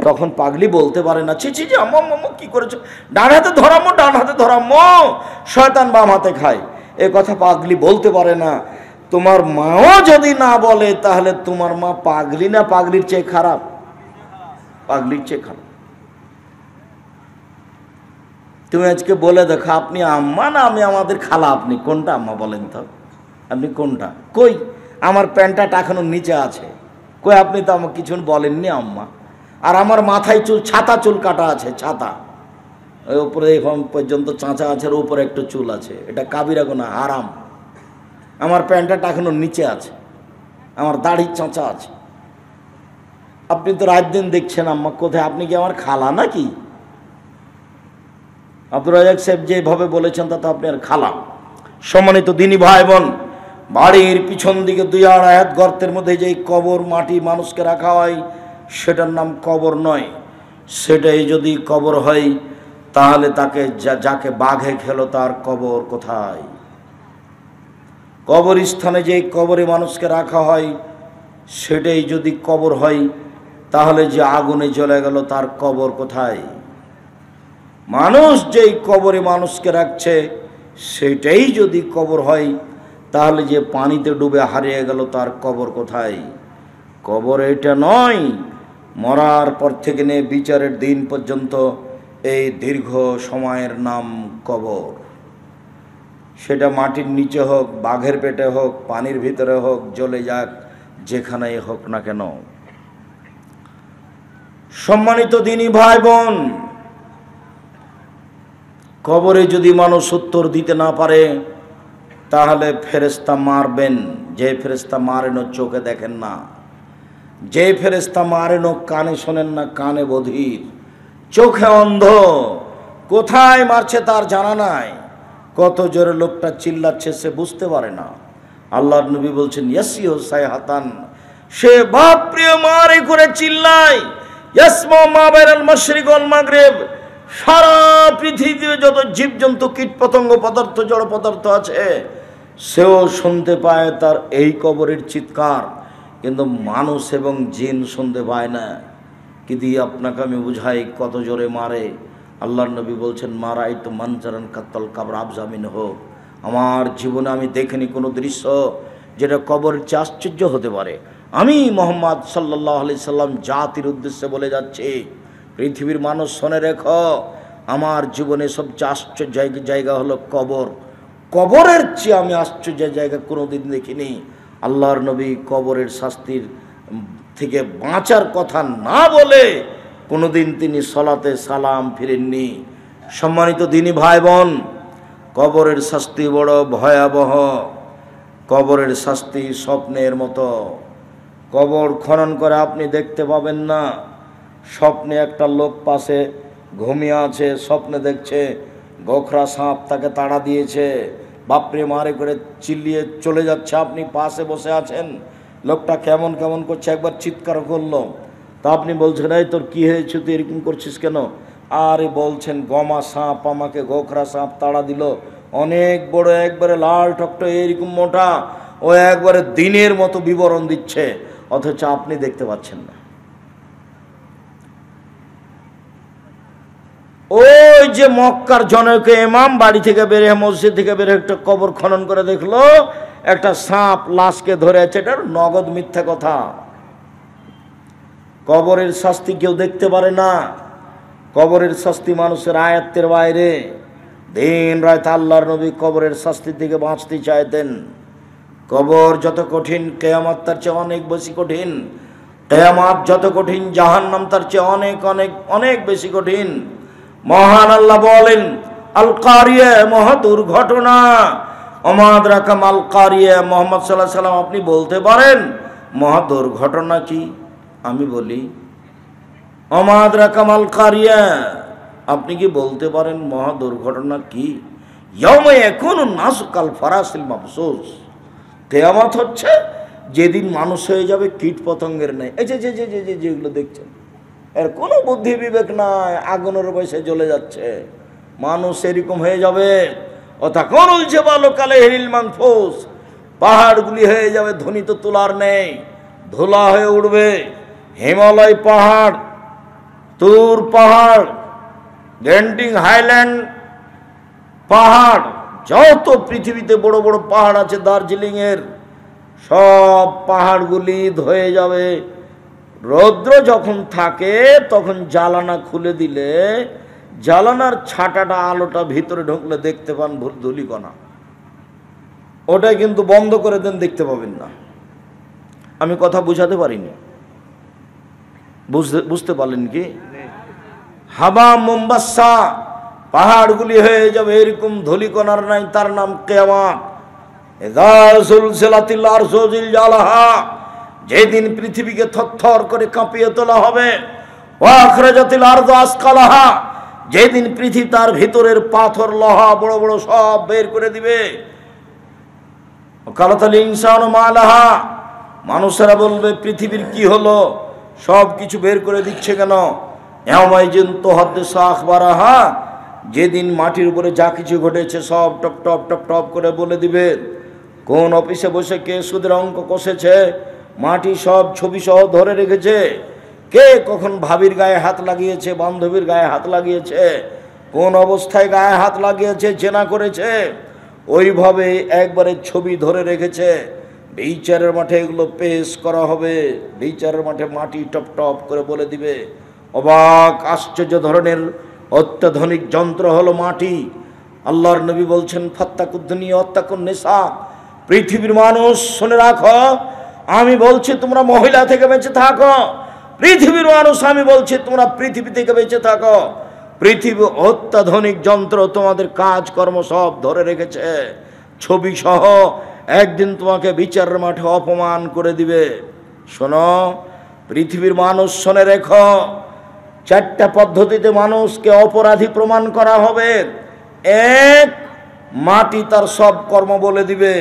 তখন পাগলি বলতে পারে না, ছি যে আম্মা কি করেছো, ডান হাতে ধরামো, ডান হাতে ধরামো, শয়তান বাম হাতে খায়, এ কথা পাগলি বলতে পারে না। তোমার মাও যদি না বলে, তাহলে তোমার মা পাগলি না পাগলির চেয়ে খারাপ? পাগলির চেয়ে খারাপ। তুমি আজকে বলে দেখো, আপনি আম্মা না আমি আমাদের খালা, আপনি কোনটা আম্মা বলেন তো, আপনি কোনটা? কই আমার প্যান্টটা এখনো নিচে আছে, কই আপনি তো আমাকে কিছু বলেননি আম্মা। আর আমার মাথায় চুল, ছাতা চুল কাটা আছে, ছাতা ওই উপরে এখন পর্যন্ত চাঁচা আছে, আর উপরে একটু চুল আছে, এটা কাবিরা গুনাহ, হারাম। আমার প্যান্টটা এখনো নিচে আছে, আমার দাড়ির চাঁচা আছে। আপনি তো রাত দিন দেখছেন আম্মা কোথায়, আপনি কি আমার খালা নাকি? আব্দুর রাজ্জাক সাহেব যেভাবে বলেছেন তাতে আপনি আর খালা। সম্মানিত দিনী ভাই বোন, বাড়ির পিছন দিকে 2 আয়াত গর্তের মধ্যে যে কবর মাটি মানুষকে রাখা হয়, সেটার নাম কবর নয়। সেটাই যদি কবর হয়, তাহলে তাকে যাকে বাঘে খেলো তার কবর কোথায়? কবরস্থানে যে কবরে মানুষকে রাখা হয়, সেটাই যদি কবর হয়, তাহলে যে আগুনে জ্বলে গেল তার কবর কোথায়? মানুষ যেই কবরে মানুষকে রাখছে, সেটাই যদি কবর হয়, তাহলে যে পানিতে ডুবে হারিয়ে গেল তার কবর কোথায়? কবর এটা নয়। মরার পর থেকে নিয়ে বিচারের দিন পর্যন্ত এই দীর্ঘ সময়ের নাম কবর। সেটা মাটির নিচে হোক, বাঘের পেটে হোক, পানির ভিতরে হোক, জ্বলে যাক, যেখানেই হোক না কেন। সম্মানিত দিনী ভাই বোন, কবরে যদি মানুষ উত্তর দিতে না পারে, তাহলে ফেরেশতা মারবেন। যে ফেরেশতা মারেন চোখে দেখেন না, যে ফেরেশতা মারেন কানে শোনেন না, কানে বধির, চোখে অন্ধ, কোথায় মারছে তার জানা নাই, কত জোরে লোকটা চিল্লাচ্ছে সে বুঝতে পারে না। আল্লাহর নবী বলছেন, ইয়াসিউ সাইহাতান, সে বাপ প্রিয় মারে করে চিল্লায়, ইয়াসমা মা বাইনাল মাশরিক ওয়াল মাগরিব, সারা পৃথিবীতে যত জীবজন্তু কীট পতঙ্গ পদার্থ জড় পদার্থ আছে, সেও শুনতে পায় তার এই কবরের চিৎকার, কিন্তু মানুষ এবং জিন শুনতে পায় না। কি দিয়ে আপনাকে আমি বুঝাই কত জোরে মারে। আল্লাহর নবী বলছেন, মারাই তো মানজারান কাত্তাল কাবর আবজামিন হোক, আমার জীবনে আমি দেখিনি কোনো দৃশ্য যেটা কবরের চেয়ে আশ্চর্য হতে পারে। আমি মোহাম্মদ সাল্লাল্লাহু আলাইহি সাল্লাম জাতির উদ্দেশ্যে বলে যাচ্ছি, পৃথিবীর মানুষ শুনে রেখো, আমার জীবনে সবচেয়ে আশ্চর্য জায়গা হলো কবর। কবরের চেয়ে আমি আশ্চর্যের জায়গা কোনোদিন দেখিনি। আল্লাহর নবী কবরের শাস্তির থেকে বাঁচার কথা না বলে কোনোদিন তিনি সলাতে সালাম ফিরেননি। সম্মানিত দিনী ভাই বোন, কবরের শাস্তি বড় ভয়াবহ। কবরের শাস্তি স্বপ্নের মতো। কবর খনন করে আপনি দেখতে পাবেন না। স্বপ্নে একটা লোক পাশে ঘুমিয়ে আছে, স্বপ্নে দেখছে গোখরা সাপ তাকে তাড়া দিয়েছে, বাপরে মারে করে চিল্লিয়ে চলে যাচ্ছে, আপনি পাশে বসে আছেন, লোকটা কেমন কেমন করছে, একবার চিৎকার করলো, তা আপনি বলছেন এই তোর কী হয়েছে, তুই এরকম করছিস কেন? আরে বলছেন গমা সাপ আমাকে গোখরা সাপ তাড়া দিল, অনেক বড়, একবারে লাল টকটো এরকম মোটা, ও একবারে দিনের মতো বিবরণ দিচ্ছে, অথচ আপনি দেখতে পাচ্ছেন না। ওই যে মক্কার জনক ইমাম বাড়ি থেকে বেরে, মসজিদ থেকে বেরে একটা কবর খনন করে দেখলো একটা সাপ লাশকে ধরে আছে, এটার নগদ মিথ্যা কথা। কবরের শাস্তি কেউ দেখতে পারে না। কবরের শাস্তি মানুষের আয়ত্তের বাইরে। দিন রাত আল্লাহর নবী কবরের শাস্তি থেকে বাঁচতে চাইতেন। কবর যত কঠিন, কিয়ামত তার চেয়ে অনেক বেশি কঠিন। কিয়ামত যত কঠিন, জাহান্নাম তার চেয়ে অনেক অনেক অনেক বেশি কঠিন। মহান আল্লাহ বলেন আল কারিয়া, মহা দুর্ঘটনা। অমাদ রাকাম আল কারিয়া, মোহাম্মদ সাল্লাল্লাহু আলাইহি সাল্লাম আপনি বলতে পারেন মহা দুর্ঘটনা কি? আমি বলি অমাদ রাকাম আল কারিয়া, আপনি কি বলতে পারেন মহা দুর্ঘটনা কি? ইয়াউমা ইয়াকুনুন নাসু কাল ফারাসিল মাবসুস। কিয়ামত হচ্ছে যেদিন মানুষ হয়ে যাবে কীট পতঙ্গের ন্যায়। এই যে যে যে যে যেগুলো দেখছেন, এর কোনো বুদ্ধি বিবেক নাই, আগুনের বয়সে জ্বলে যাচ্ছে, মানুষ এরকম হয়ে যাবে। অতাকুনুল জিবালু কালাইহিল মানফুস, পাহাড়গুলি হয়ে যাবে ধ্বনিত তুলার নেই, ধুলা হয়ে উঠবে। হিমালয় পাহাড়, তুর পাহাড়, গ্যান্ডিং হাইল্যান্ড পাহাড়, যত পৃথিবীতে বড় বড় পাহাড় আছে দার্জিলিংয়ের, সব পাহাড়গুলি ধয়ে যাবে। রৌদ্র যখন থাকে তখন জ্বালানা খুলে দিলে জ্বালানার ছাটাটা আলোটা ভিতরে ঢুকলে দেখতে পান ধূলিকণা, ওটা কিন্তু বন্ধ করে দেন, দেখতে পাবেন না। আমি কথা বুঝাতে পারিনি, বুঝতে পারলেন কি? হাবা মুম্বাসা, পাহাড়গুলি হয়ে যাবে এরকম ধূলিকণার নাই, তার নাম কিয়ামত। ইযা সুলসিলাতিল আরযু জিলজালাহা, যেদিন পৃথিবীকে থরথর করে কাঁপিয়ে তোলা হবে। ওয়া আখরাজাতিল আরযু আসকালাহা, যেদিন পৃথিবী তার ভিতরের পাথর লোহা বড় বড় সব বের করে দিবে। ওয়াকালাতাল ইনসানু মা লাহা, মানুষেরা বলবে পৃথিবীর কি হলো, সব কিছু বের করে দিচ্ছে কেন? ইয়াউমাইজিন তুহাদ্দিসু আখবারাহা, যেদিন মাটির উপরে যা কিছু ঘটেছে সব টপ টপ টপ টপ করে বলে দিবে। কোন অফিসে বসে কে সুদের অঙ্ক কষেছে, মাটি সব ছবি সহ ধরে রেখেছে। কে কখন ভাবির গায়ে হাত লাগিয়েছে, বান্ধবীর গায়ে হাত লাগিয়েছে, কোন অবস্থায় গায়ে হাত লাগিয়েছে, জেনা করেছে, ওইভাবে একবারে ছবি ধরে রেখেছে। বিচারের মাঠে এগুলো পেশ করা হবে। বিচারের মাঠে মাটি টপ টপ করে বলে দিবে। অবাক আশ্চর্য ধরনের অত্যাধুনিক যন্ত্র হলো মাটি। আল্লাহর নবী বলছেন ফাত্তাকুদ দুনিয়া ওয়াত্তাকুন নিসা, পৃথিবীর মানুষ শুনে রাখো, আমি বলছি তোমরা মহিলা থেকে বেঁচে থাকো। পৃথিবীর মানুষ আমি বলছি তোমরা পৃথিবী থেকে বেঁচে থাকো। পৃথিবী অত্যাধুনিক যন্ত্র তোমাদের কাজকর্ম সব ধরে রেখেছে, ছবি সহ। একদিন তোমাকে বিচারের মাঠে অপমান করে দিবে। শোনো পৃথিবীর মানুষ, শুনে রেখো, চারটা পদ্ধতিতে মানুষকে অপরাধী প্রমাণ করা হবে। এক, মাটি তার সব কর্ম বলে দিবে।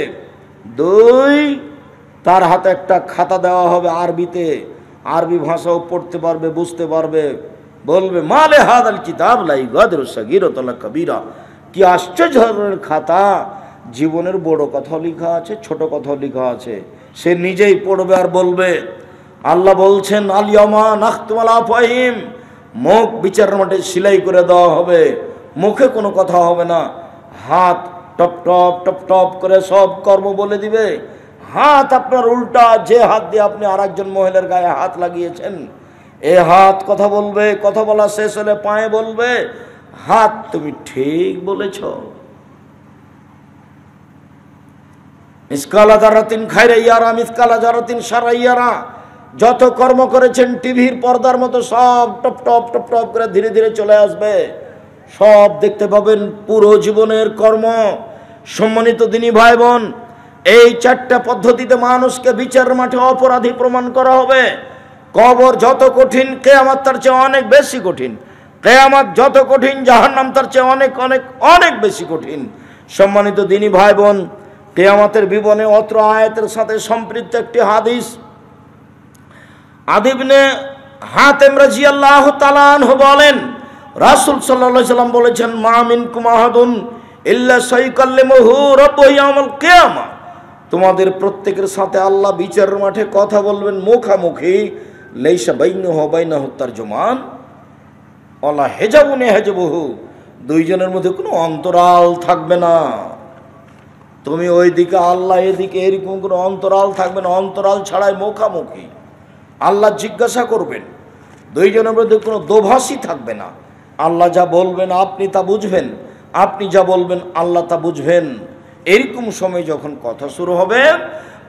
দুই, তার হাতে একটা খাতা দেওয়া হবে আরবিতে, আরবি ভাষাও পড়তে পারবে, বুঝতে পারবে। বলবে মালে হাদাল কিতাব লা ইগাদিরু সাগীরাতান ওয়ালা কাবীরা, কি আশ্চর্য ধরনের খাতা, জীবনের বড় কথা লেখা আছে, ছোট কথা লেখা আছে। সে নিজেই পড়বে আর বলবে। আল্লাহ বলছেন আল ইয়াওমা নাখতিমু আলা আফওয়াহিম, মুখ বিচারের মাঠে সেলাই করে দেওয়া হবে, মুখে কোনো কথা হবে না, হাত টপ টপ টপ টপ করে সব কর্ম বলে দিবে। হাত আপনার উল্টা, যে হাত দিয়ে আপনি আর একজন মহিলার গায়ে হাত লাগিয়েছেন, এ হাত কথা বলবে, কথা বলা শেষ হলে পায়ে বলবে, হাত তুমি ঠিক বলেছ। মিসকালা যারাতিন খায়রা ইয়ারা মিসকালা যারাতিন শাররা ইয়ারা। যত কর্ম করেছেন টিভির পর্দার মতো সব টপ টপ টপ টপ করে ধীরে ধীরে চলে আসবে, সব দেখতে পাবেন পুরো জীবনের কর্ম। সম্মানিত দিনী ভাই বোন, এই চারটা পদ্ধতিতে মানুষকে বিচারের মাঠে অপরাধী প্রমাণ করা হবে। কবর যত কঠিন, কিয়ামত তার চেয়ে অনেক বেশি কঠিন। কিয়ামত যত কঠিন, জাহান্নাম তার চেয়ে অনেক অনেক অনেক বেশি কঠিন। সম্মানিত দিনী ভাই বোন, কিয়ামতের বিবরণে অত্র আয়াতের সাথে সম্পৃক্ত একটি হাদিস। আদি ইবনে হাতেম রাদিয়াল্লাহু তাআলা আনহু বলেন, রাসূল সাল্লাল্লাহু আলাইহি সাল্লাম বলেছেন, মা মিনকুম আহাদুন ইল্লা সাইকাল্লিমুহু রাব্বুহু ইয়াউমাল কিয়ামা। তোমাদের প্রত্যেকের সাথে আল্লাহ বিচারের মাঠে কথা বলবেন মুখামুখি। লাইসা বাইনাহু ওয়া বাইনাহু তারজুমান ওয়ালা হিজাবুন ইয়াহজুবুহু। দুইজনের মধ্যে কোনো অন্তরাল থাকবে না। তুমি ওই দিকে, আল্লাহ এদিকে, এরকম কোনো অন্তরাল থাকবে না। অন্তরাল ছাড়াই মুখামুখি আল্লাহ জিজ্ঞাসা করবেন। দুইজনের মধ্যে কোনো দোভাষী থাকবে না। আল্লাহ যা বলবেন আপনি তা বুঝবেন, আপনি যা বলবেন আল্লাহ তা বুঝবেন। এরকম সময় যখন কথা শুরু হবে,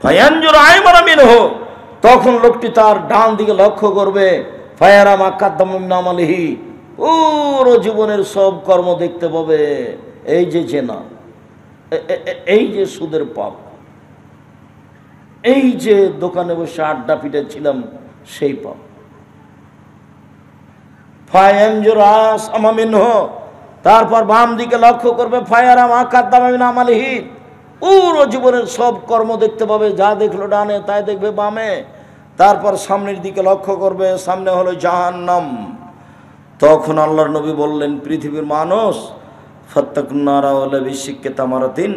ফায়ানজুর আইমানা মিনহু, তখন লোকটি তার ডান দিকে লক্ষ্য করবে। ফায়ারা মা কাদ্দামা মিন আমালিহি, পুরো জীবনের সব কর্ম দেখতে পাবে। এই যে জেনা, এই যে সুদের পাপ, এই যে দোকানে বসে আড্ডা পিটাচ্ছিলাম সেই পাপ। ফায়ানজুর আসামা মিনহু, তারপর বাম দিকে লক্ষ্য করবে। ফায়ারা মা কাদ্দামা মিন আমালিহি, পুরো জীবনের সব কর্ম দেখতে পাবে। যা দেখলো ডানে তাই দেখবে বামে। তারপর সামনের দিকে লক্ষ্য করবে, সামনে হলো জাহান্নাম। তখন আল্লাহর নবী বললেন, পৃথিবীর মানুষ, ফাত্তাকুন নারা ওয়ালা বিশিক্কি তামারাতিন,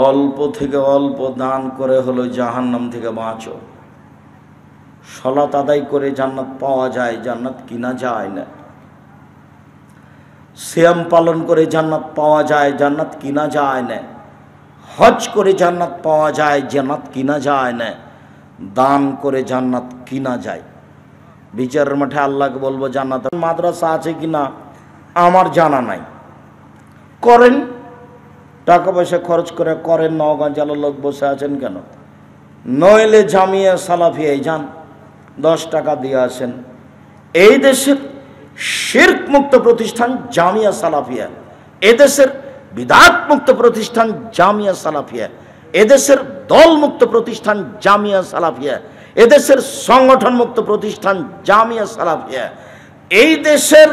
অল্প থেকে অল্প দান করে হলো জাহান্নাম থেকে বাঁচো। সালাত আদায় করে জান্নাত পাওয়া যায়, জান্নাত কিনা যায় না। সিয়াম পালন করে জান্নাত পাওয়া যায়, জান্নাত কিনা যায় না। হজ করে জান্নাত পাওয়া যায়, জান্নাত কিনা যায় না। দান করে জান্নাত কিনা যায়। বিচারের মাঠে আল্লাহকে বলবো, জান্নাত মাদ্রাসা আছে কিনা আমার জানা নাই, করেন, টাকা পয়সা খরচ করে করেন। নওগাঁ জেলার লোক বসে আছেন কেন? নইলে জামিয়া সালাফিয়ায় যান, 10 টাকা দিয়ে আসেন। এই দেশের শিরক মুক্ত প্রতিষ্ঠান জামিয়া সালাফিয়া, এদেশের বিদআত মুক্ত প্রতিষ্ঠান জামিয়া সালাফিয়া, এদেশের দল মুক্ত প্রতিষ্ঠান জামিয়া সালাফিয়া, এদেশের সংগঠন মুক্ত প্রতিষ্ঠান জামিয়া সালাফিয়া, এই দেশের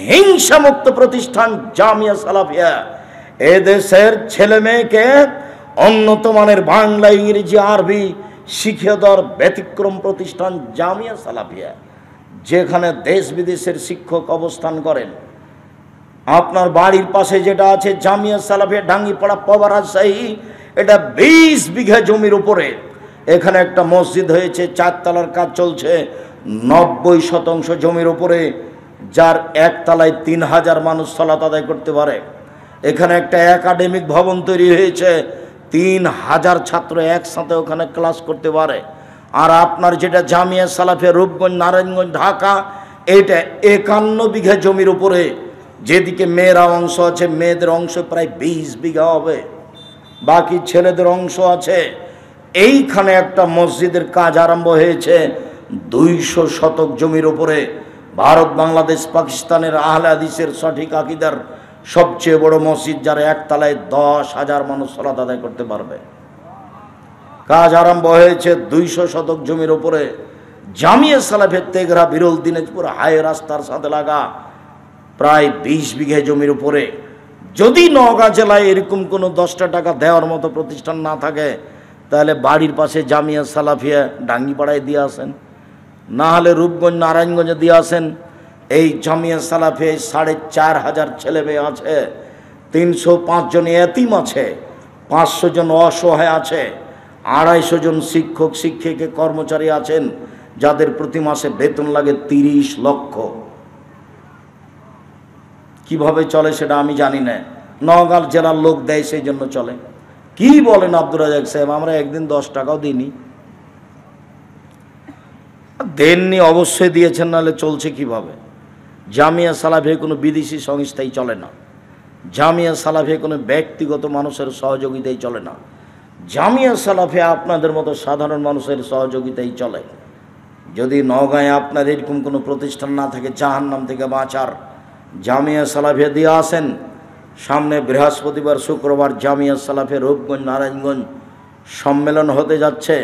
হিংসা মুক্ত প্রতিষ্ঠান জামিয়া সালাফিয়া, এদেশের ছেলে মেয়েকে উন্নত মানের বাংলা, ইংরেজি, আরবি শিখিয়ে দেওয়ার ব্যতিক্রম প্রতিষ্ঠান জামিয়া সালাফিয়া, যেখানে দেশ বিদেশের শিক্ষক অবস্থান করেন। আপনার বাড়ির পাশে যেটা আছে জামিয়া সালাফিয়া ডাঙ্গিপাড়া পাওয়া রাজশাহী, এটা 20 বিঘা জমির উপরে। এখানে একটা মসজিদ হয়েছে, 4 তলার কাজ চলছে 90% জমির উপরে, যার 1 তলায় 3000 মানুষ সালাত আদায় করতে পারে। এখানে একটা একাডেমিক ভবন তৈরি হয়েছে, 3000 ছাত্র একসাথে ওখানে ক্লাস করতে পারে। আর আপনার যেটা জামিয়া সালাফিয়া রূপগঞ্জ, নারায়ণগঞ্জ, ঢাকা, এটা 51 বিঘা জমির উপরে। যেদিকে মেয়েরা অংশ আছে, মেয়েদের অংশ প্রায় 20 বিঘা হবে, বাকি ছেলেদের অংশ আছে। এইখানে একটা মসজিদের কাজ আরম্ভ হয়েছে 200 শতক জমির উপরে। ভারত, বাংলাদেশ, পাকিস্তানের আহলে হাদিসের সঠিক আকীদার সবচেয়ে বড় মসজিদ, যার 1 তলায় 10,000 মানুষ সালাত আদায় করতে পারবে। কাজ আরম্ভ হয়েছে 200 শতক জমির উপরে। জামিয়া সালাফিয়া তেঘরা, বিরল, দিনাজপুর হাই রাস্তার সাথে লাগা প্রায় 20 বিঘা জমির উপরে। যদি নওগাঁ জেলায় এরকম কোনো 10টা টাকা দেওয়ার মতো প্রতিষ্ঠান না থাকে, তাহলে বাড়ির পাশে জামিয়া সালাফিয়া ডাঙ্গিপাড়ায় দিয়ে আসেন, না হলে রূপগঞ্জ, নারায়ণগঞ্জে দিয়ে আসেন। এই জামিয়া সালাফিয়ায় 4500 ছেলে মেয়ে আছে, 305 জন এতিম আছে, 500 জন অসহায় আছে, 250 জন শিক্ষক শিক্ষিকা কর্মচারী আছেন, যাদের প্রতি মাসে বেতন লাগে 30 লক্ষ। কিভাবে চলে সেটা আমি জানি না, নওগাঁ জেলার লোক দেয়, সেই জন্য চলে। কি বলেন আব্দুর রাজ্জাক সাহেব, আমরা একদিন 10 টাকাও দিইনি। দেননি, অবশ্যই দিয়েছেন, নাহলে চলছে কিভাবে? জামিয়া সালাফিয়া কোনো বিদেশি সংস্থাই চলে না, জামিয়া সালাফিয়া কোনো ব্যক্তিগত মানুষের সহযোগিতাই চলে না, জামিয়া সালাফিয়া আপনাদের মতো সাধারণ মানুষের সহযোগিতাই চলে। যদি নওগাঁয় আপনার এরকম কোনো প্রতিষ্ঠান না থাকে জাহান্নাম থেকে বাঁচার, জামিয়া সালাফিয়া দিয়ে আসেন। সামনে বৃহস্পতিবার শুক্রবার জামিয়া সালাফিয়া রূপগঞ্জ নারায়ণগঞ্জ সম্মেলন হতে যাচ্ছে।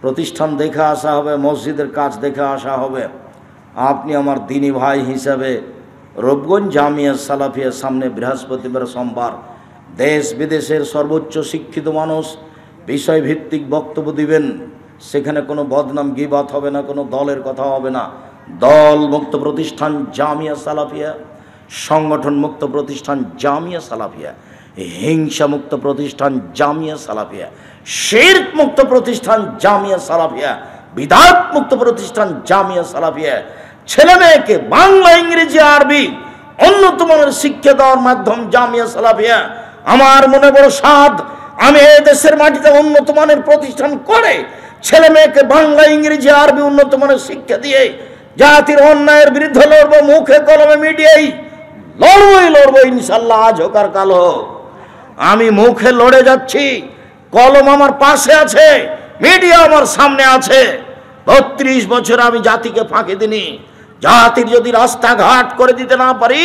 প্রতিষ্ঠান দেখে আসা হবে, মসজিদের কাজ দেখে আসা হবে। আপনি আমার দিনী ভাই হিসাবে রূপগঞ্জ জামিয়া সালাফিয়ার সামনে বৃহস্পতিবার সোমবার দেশ বিদেশের সর্বোচ্চ শিক্ষিত মানুষ বিষয়ভিত্তিক বক্তব্য দিবেন। সেখানে কোনো বদনাম গীবাত হবে না, কোনো দলের কথা হবে না। দল মুক্ত প্রতিষ্ঠান জামিয়া সালাফিয়া, সংগঠন মুক্ত প্রতিষ্ঠান জামিয়া সালাফিয়া, হিংসা মুক্ত প্রতিষ্ঠান জামিয়া সালাফিয়া, শিরক মুক্ত প্রতিষ্ঠান জামিয়া সালাফিয়া, বিদআত মুক্ত প্রতিষ্ঠান জামিয়া সালাফিয়া। ছেলে মেয়েকে বাংলা, ইংরেজি, আরবি উন্নত মানের শিক্ষা দেওয়ার মাধ্যম জামিয়া সালাফিয়া। আমার মনে বড় সাধ, আমি এই দেশের মাটিতে উন্নত মানের প্রতিষ্ঠান করে ছেলে মেয়েকে বাংলা, ইংরেজি, আরবি উন্নত মানের শিক্ষা দিয়ে জাতির অন্যায়ের বিরুদ্ধে লড়বো। মুখে কলমে মিডিয়াই লড়বো ইনশাল্লাহ, আজ হোক আর কাল হোক। আমি মুখে লড়ে যাচ্ছি, কলম আমার পাশে আছে, মিডিয়া আমার সামনে আছে। 32 বছর আমি জাতিকে ফাঁকি দিনি। জাতির যদি রাস্তাঘাট করে দিতে না পারি,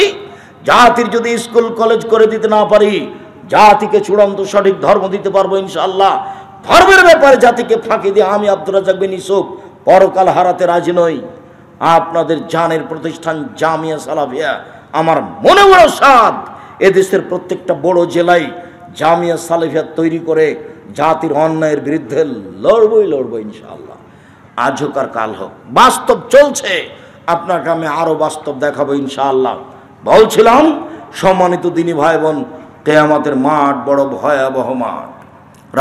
জাতির যদি স্কুল কলেজ করে দিতে না পারি, জাতিকে চূড়ান্ত সঠিক ধর্ম দিতে পারবো ইনশাআল্লাহ। ধর্মের ব্যাপারে জাতিকে ফাঁকি দিয়ে আমি আব্দুর রাজ্জাক বিন ইউসুফ পরকাল হারাতে রাজি নই। আপনাদের জানের প্রতিষ্ঠান জামিয়া সালাফিয়া, আমার মনে বড় সাধ এদেশের প্রত্যেকটা বড় জেলায় জামিয়া সালাফিয়া তৈরি করে জাতির অন্যায়ের বিরুদ্ধে লড়বো ইনশাআল্লাহ, আজ হোক আর কাল হোক। বাস্তব চলছে, আপনাকে আমি আরো বাস্তব দেখাবো ইনশাআল্লাহ। বলছিলাম সম্মানিত দিনী ভাই বোন, কিয়ামতের মাঠ বড় ভয়াবহ মাঠ।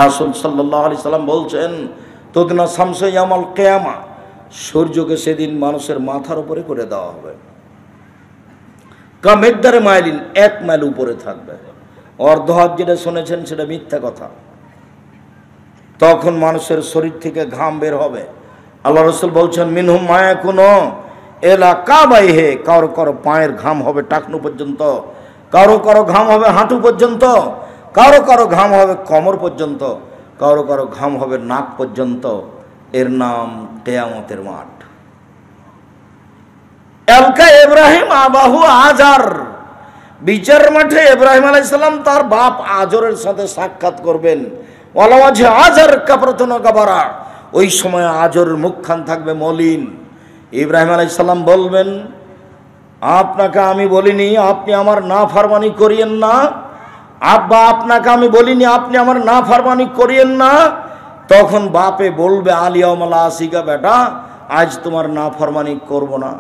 রাসূল সাল্লাল্লাহু আলাইহি সাল্লাম বলছেন, তুদনা শামসু ইয়াউমাল কিয়ামা, সূর্যকে সেদিন মানুষের মাথার উপরে করে দেওয়া হবে। কামেদারে মাইলিন, 1 মাইল উপরে থাকবে। অর্ধহাত যেটা শুনেছেন সেটা মিথ্যা কথা। তখন মানুষের শরীর থেকে ঘাম বের হবে। আল্লাহ রাসূল বলছেন, মিনহুম মায়াকুনো এলা কাবাইহে, কারো কারো পায়ের ঘাম হবে টাকনু পর্যন্ত, কারো কারো ঘাম হবে হাঁটু পর্যন্ত, কারো কারো ঘাম হবে কোমর পর্যন্ত, কারো কারো ঘাম হবে নাক পর্যন্ত। এর নাম কিয়ামতের মাঠ। এলকা ইব্রাহিম আবাহু আজার, বিচার মাঠে ইব্রাহিম আলাইহিস সালাম তার বাপ আজরের সাথে সাক্ষাৎ করবেন। ওয়ালাওয়াজে আজার কাবরাতুন কাবারা, ওই সময় আজরের মুখখান থাকবে মলিন। ইব্রাহিম আলাইহিস সালাম বলবেন, আপনাকে আমি বলিনি আপনি আমার নাফরমানি করিয়েন না। আব্বা, আপনাকে আমি বলিনি আপনি আমার নাফরমানি করিয়েন না। তখন বাপে বলবে, আলিয়াউমাল আসিকা, বেটা আজ তোমার নাফরমানি করব না,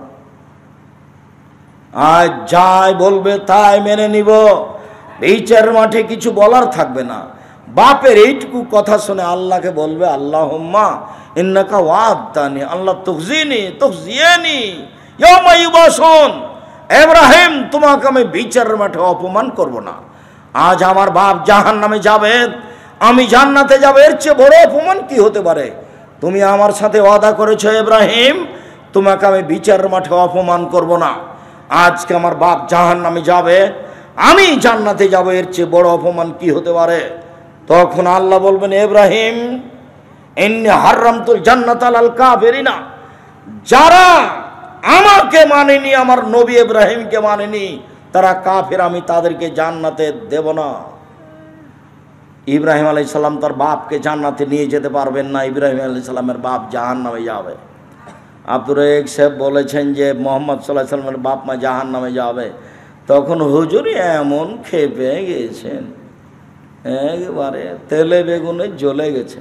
আজ যাই বলবে তাই মেনে নিব। বিচার মাঠে কিছু বলার থাকবে না। বাপের এইটুকু কথা শুনে আল্লাহকে বলবে, আল্লাহুম্মা ইন্নাকা ওয়া'আদতানি আল্লাহ তুখজিয়ানি ইয়াওমা ইউবাসুন। ইব্রাহিম, তোমাকে আমি বিচারের মাঠে অপমান করব না। আজ আমার বাপ জাহান্নামে যাবে, আমি জান্নাতে যাব, এর চেয়ে বড় অপমান কি হতে পারে? তুমি আমার সাথে ওয়াদা করেছো ইব্রাহিম, তোমাকে আমি বিচারের মাঠে অপমান করব না। আজকে আমার বাপ জাহান্নামে যাবে, আমি জান্নাতে যাব, এর চেয়ে বড় অপমান কি হতে পারে? তখন আল্লাহ বলবেন, ইব্রাহিম ইন্নী হারামতুল জান্নাত আলাল কাফিরিনা, যারা আমাকে মানেনি, আমার নবী ইব্রাহিমকে মানেনি, তারা কাফের, আমি তাদেরকে জান্নাতে দেব না। ইব্রাহিম আলাইহিস সালাম তার বাপকে জান্নাতে নিয়ে যেতে পারবেন না। ইব্রাহিম আলাইহিস সালামের বাপ জাহান্নামে যাবে। আব্দুর রাজ্জাক সাহেব বলেছেন যে মোহাম্মদ সাল্লাল্লাহু আলাইহি সাল্লামের বাপ মা জাহান্নামে যাবে। তখন হুজুর এমন খেপে গেছেন, একেবারে তেলে বেগুনে জ্বলে গেছে।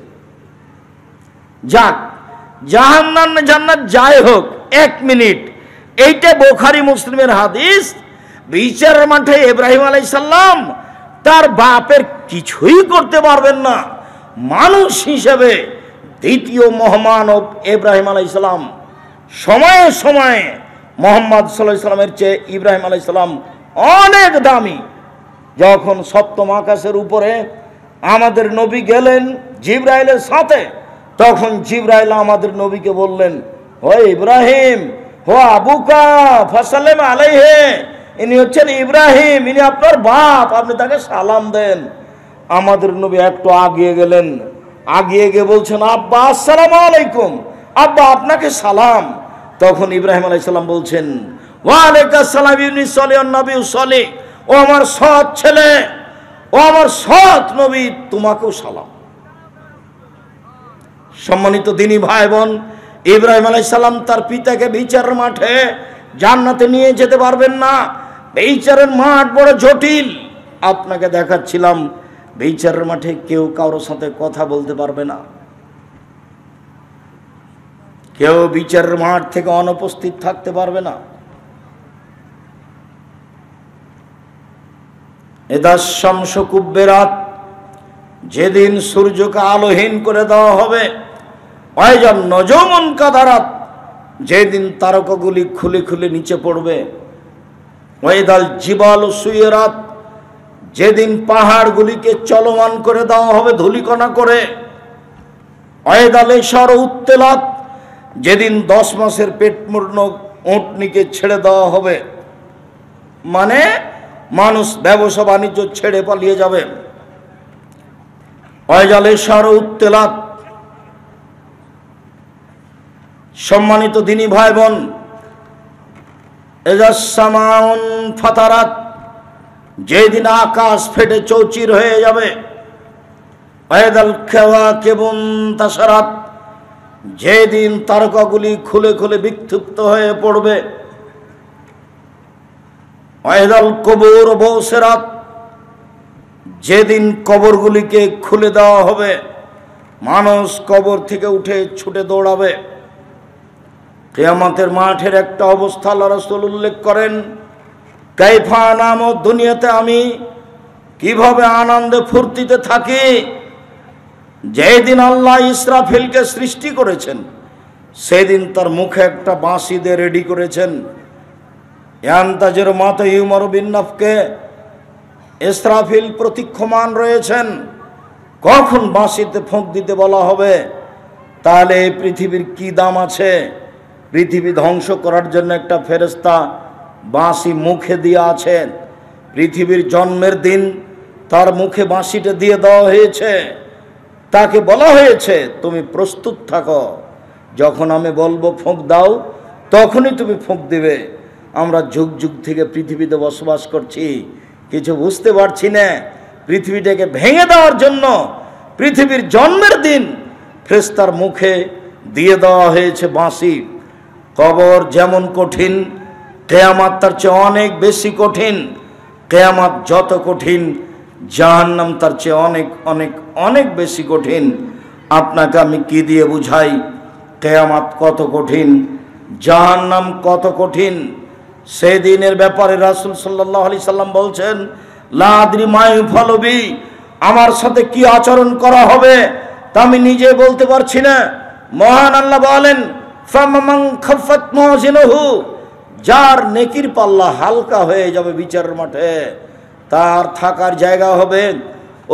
যাক, জাহান্নাম জান্নাত যাই হোক, 1 মিনিট, এইটা বুখারী মুসলিমের হাদিস। বিচারের মাঠে ইব্রাহিম আলাইহিস সালাম তার বাপের কিছুই করতে পারবেন না। মানুষ হিসেবে দ্বিতীয় মহামানব ইব্রাহিম আলাইহিস সালাম, সময়ে সময়ে মোহাম্মদ সাল্লাল্লাহু আলাইহি সাল্লামের চেয়ে ইব্রাহিম আলাইহিস সালাম অনেক দামি। যখন সপ্তম আকাশের উপরে আমাদের নবী গেলেন জিবরাইলের সাথে, তখন জিবরাইল আমাদের নবীকে বললেন, ও ইব্রাহিম, হো আবুকা ফাসাল্লিম আলাইহি, ইনি হচ্ছেন ইব্রাহিম, ইনি আপনার বাপ, আপনি তাকে সালাম দেন। আমাদের নবী একটু আগিয়ে গেলেন, আগিয়ে গিয়ে বলছেন, আব্বা আসসালামু আলাইকুম, আব্বা আপনাকে সালাম। তখন ইব্রাহিম আলাইহিস সালাম বলছেন, ওয়া আলাইকুম আসসালাম ইবনি সলিহ নবী সলি, ও আমার সৎ ছেলে, ও আমার সৎ নবী, তোমাকেও সালাম। সম্মানিত দিনী ভাই বোন, ইব্রাহিম আলাইহিস সালাম তার পিতাকে বিচারের মাঠে জান্নাতে নিয়ে যেতে পারবেন না। বিচারের মাঠ বড় জটিল। আপনাকে দেখাচ্ছিলাম বিচারের মাঠে কেউ কারোর সাথে কথা বলতে পারবে না, কেউ বিচারের মাঠ থেকে অনুপস্থিত থাকতে পারবে না। ইদা শামসু কুব্বিরাত, যেদিন সূর্যকে আলোহীন করে দেওয়া হবে। ওয়াইজান নজমুন কাদারাত, যেদিন তারকাগুলি খুলে খুলে নিচে পড়বে। ওয়াইদাল জিবাল সুয়রাত, যেদিন পাহাড়গুলিকে চলমান করে দেওয়া হবে ধূলিকণা করে। ওয়াইদাল ইশার উত্তেলাত, যেদিন 10 মাসের পেটমূর্ণ উটনিকে ছেড়ে দেওয়া হবে, মানে মানুষ ব্যবসা বাণিজ্য ছেড়ে পালিয়ে যাবে। ওয়াইদাল ইশার উত্তেলাত। সম্মানিত দিনী ভাই বোন, এজাস সামাউন ফাতারাত, যেদিন আকাশ ফেটে চৌচির হয়ে যাবে। ওয়াইদাল কাওয়াকিবুন তাসারাত, যেদিন তারকাগুলি খুলে খুলে বিক্ষিপ্ত হয়ে পড়বে। ওয়াইদাল কুবুর বুসিরাত, যেদিন কবরগুলিকে খুলে দেওয়া হবে, মানুষ কবর থেকে উঠে ছুটে দৌড়াবে। কিয়ামতের মাঠের একটা অবস্থা আল্লাহ রাসূল উল্লেখ করেন, কাইফা নাম, দুনিয়াতে আমি কিভাবে আনন্দে ফুর্তিতে থাকি। যেদিন আল্লাহ ইসরাফিলকে সৃষ্টি করেছেন, সেদিন তার মুখে একটা বাঁশি দিয়ে রেডি করেছেন। ইয়ান্তাজের মাতা ইউমার বিন নাফকে, ইসরাফিল প্রতীক্ষমান রয়েছেন কখন বাঁশিতে ফোঁক দিতে বলা হবে। তাহলে এই পৃথিবীর কি দাম আছে? পৃথিবী ধ্বংস করার জন্য একটা ফেরেশতা বাঁশি মুখে দিয়ে আছেন। পৃথিবীর জন্মের দিন তার মুখে বাঁশিটা দিয়ে দেওয়া হয়েছে। তাকে বলা হয়েছে, তুমি প্রস্তুত থাকো, যখন আমি বলবো ফোঁক দাও, তখনই তুমি ফোঁক দেবে। আমরা যুগ যুগ থেকে পৃথিবীতে বসবাস করছি, কিছু বুঝতে পারছি না। পৃথিবীটাকে ভেঙে দেওয়ার জন্য পৃথিবীর জন্মের দিন ফেরেশতার মুখে দিয়ে দেওয়া হয়েছে বাঁশি। কবর যেমন কঠিন, কিয়ামত তার চেয়ে অনেক বেশি কঠিন। কিয়ামত যত কঠিন, জাহান্নাম তার চেয়ে অনেক অনেক অনেক বেশি কঠিন। আপনাকে আমি কি দিয়ে বুঝাই কিয়ামত কত কঠিন, জাহান্নাম কত কঠিন? সেই দিনের ব্যাপারে রাসূল সাল্লাল্লাহু আলাইহি সাল্লাম বলছেন, লা আদরি মা ইউফালু বি, আমার সাথে কি আচরণ করা হবে তা আমি নিজে বলতে পারছি না। মহান আল্লাহ বলেন, ফামান খাফাত মাওয়াজিনুহু, যার নেকির পাল্লা হালকা হয়ে যাবে বিচারের মাঠে, তার থাকার জায়গা হবে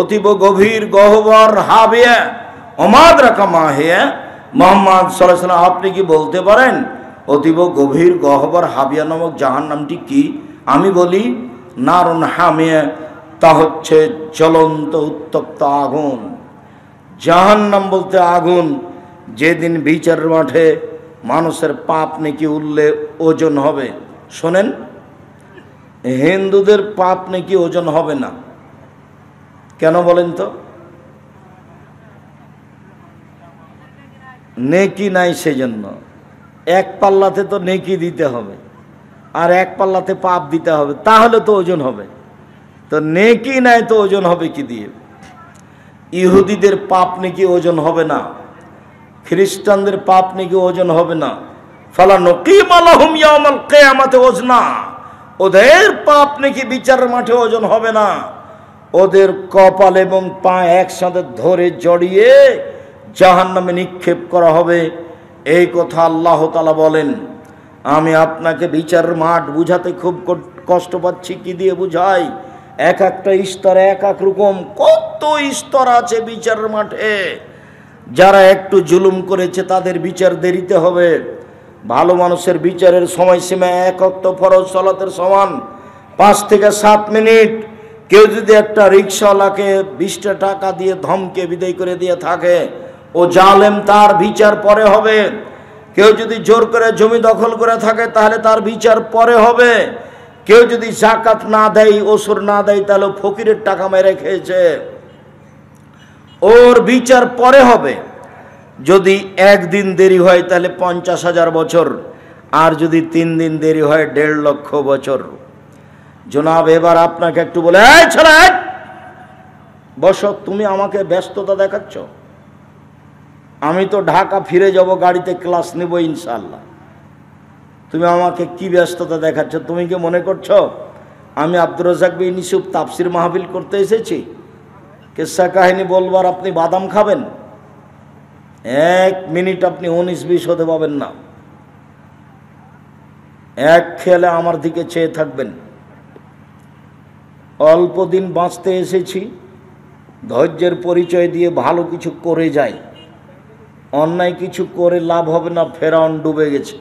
অতীব গভীর গহ্বর হাবিয়া। ওমাদরাকা মা হিয়া, মুহাম্মদ সাল্লাল্লাহু আলাইহি ওয়াসাল্লাম আপনি কি বলতে পারেন অতীব গভীর গহ্বর হাবিয়া নামক জাহান্নামটি কি? আমি বলি, নারুন হামিয়া, তা হচ্ছে জ্বলন্ত উত্তপ্ত আগুন। জাহান্নাম বলতে আগুন। যেদিন বিচারের মাঠে মানুষের পাপ নেকি উল্লে ওজন হবে। শোনেন, হিন্দুদের পাপ নেকি ওজন হবে না কেন বলেন তো? নেকি নাই, সেজন্য। এক পাল্লাতে তো নেকি দিতে হবে, আর এক পাল্লাতে পাপ দিতে হবে, তাহলে তো ওজন হবে। তো নেকি নাই তো ওজন হবে কি দিয়ে? ইহুদিদের পাপ নেকি ওজন হবে না, খ্রিস্টানদের পাপ নাকি ওজন হবে না। ফালা নকিম আলাহুম ইয়াউমাল কিয়ামাতি ওজনা, ওদের পাপ নাকি বিচারের মাঠে ওজন হবে না। ওদের কপাল এবং পা একসাথে ধরে জড়িয়ে জাহান্নামে নিক্ষেপ করা হবে। এই কথা আল্লাহ তাআলা বলেন। আমি আপনাকে বিচারের মাঠ বুঝাতে খুব কষ্ট পাচ্ছি, কি দিয়ে বুঝাই? এক একটা স্তরে এক এক রকম কত স্তর আছে বিচারের মাঠে। যারা একটু জুলুম করেছে তাদের বিচার দেরিতে হবে। ভালো মানুষের বিচারের সময়সীমা এক ওয়াক্ত ফরজ সালাতের সমান, 5 থেকে 7 মিনিট। কেউ যদি একটা রিক্সাওয়ালাকে 20টা টাকা দিয়ে ধমকে বিদায় করে দিয়ে থাকে, ও জালেম, তার বিচার পরে হবে। কেউ যদি জোর করে জমি দখল করে থাকে তাহলে তার বিচার পরে হবে। কেউ যদি যাকাত না দেয়, ওসর না দেয়, তাহলে ফকিরের টাকা মেরে খেয়েছে, ওর বিচার পরে হবে। যদি 1 দিন দেরি হয় তাহলে 50,000 বছর, আর যদি 3 দিন দেরি হয় 1.5 লক্ষ বছর। জনাব, এবার আপনাকে একটু বলে, এই ছেলে বসো, তুমি আমাকে ব্যস্ততা দেখাচ্ছ। আমি তো ঢাকা ফিরে যাব, গাড়িতে ক্লাস নেব ইনশাআল্লাহ। তুমি আমাকে কি ব্যস্ততা দেখাচ্ছ? তুমি কি মনে করছো আমি আব্দুর রাজ্জাক বিন ইউসুফ তাফসির মাহফিল করতে এসেছি? কিসসা কাহিনী বলবার আপনি বাদাম খাবেন? 1 মিনিট আপনি 19-20 হতে পাবেন না। এক খেয়ালে আমার দিকে চেয়ে থাকবেন। অল্প দিন বাঁচতে এসেছি, ধৈর্যের পরিচয় দিয়ে ভালো কিছু করে যাই। অন্যায় কিছু করে লাভ হবে না, ফেরাউন ডুবে গেছে।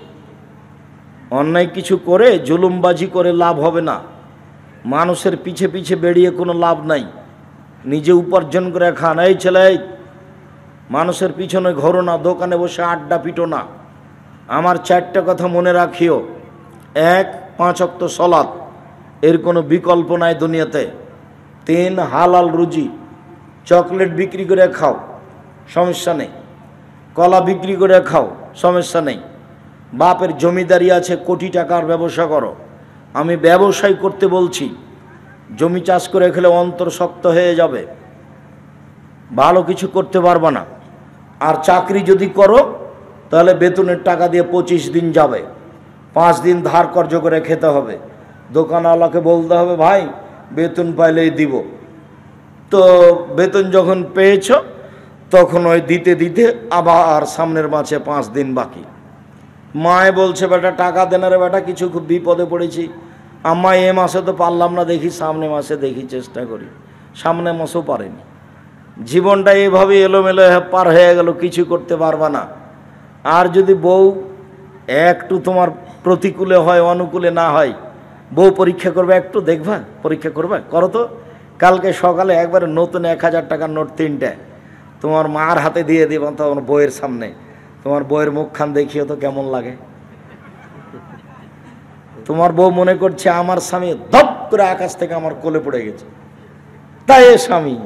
অন্যায় কিছু করে জুলুমবাজি করে লাভ হবে না। মানুষের পিছে পিছে বেরিয়ে কোনো লাভ নাই। নিজে উপার্জন করে খান। এই ছেলে, মানুষের পিছনে ঘোরো না, দোকানে বসে আড্ডা পিটো না। আমার 4টা কথা মনে রাখিও। 1, 5 ওয়াক্ত সালাত, এর কোনো বিকল্প নাই দুনিয়াতে। 3, হালাল রুজি। চকলেট বিক্রি করে খাও, সমস্যা নেই। কলা বিক্রি করে খাও, সমস্যা নেই। বাপের জমিদারি আছে, কোটি টাকার ব্যবসা করো। আমি ব্যবসায় করতে বলছি। জমি চাষ করে খেলে অন্তর শক্ত হয়ে যাবে, ভালো কিছু করতে পারবে না। আর চাকরি যদি করো তাহলে বেতনের টাকা দিয়ে 25 দিন যাবে, 5 দিন ধার কর্জ করে খেতে হবে। দোকানওয়ালাকে বলতে হবে, ভাই বেতন পাইলেই দিব। তো বেতন যখন পেয়েছ তখন ওই দিতে দিতে আবার সামনের মাসে 5 দিন বাকি। মায়ে বলছে, বেটা টাকা দেন রে বেটা, কিছু খুব বিপদে পড়েছি। আম্মা, এ মাসে তো পারলাম না, দেখি সামনে মাসে দেখি, চেষ্টা করি। সামনে মাসেও পারেনি। জীবনটা এইভাবে এলোমেলো পার হয়ে গেল, কিছু করতে পারবা না। আর যদি বউ একটু তোমার প্রতিকূলে হয়, অনুকূলে না হয়, বউ পরীক্ষা করবে, একটু দেখবা, পরীক্ষা করবে, করো তো। কালকে সকালে একবারে নতুন 1000 টাকার নোট 3টে তোমার মার হাতে দিয়ে দিব, তোমার বইয়ের সামনে। তোমার বইয়ের মুখখান দেখিও তো কেমন লাগে। তোমার বউ মনে করছে আমার স্বামী ধপ করে আকাশ থেকে আমার কোলে পড়ে গেছে, তাই এ স্বামী।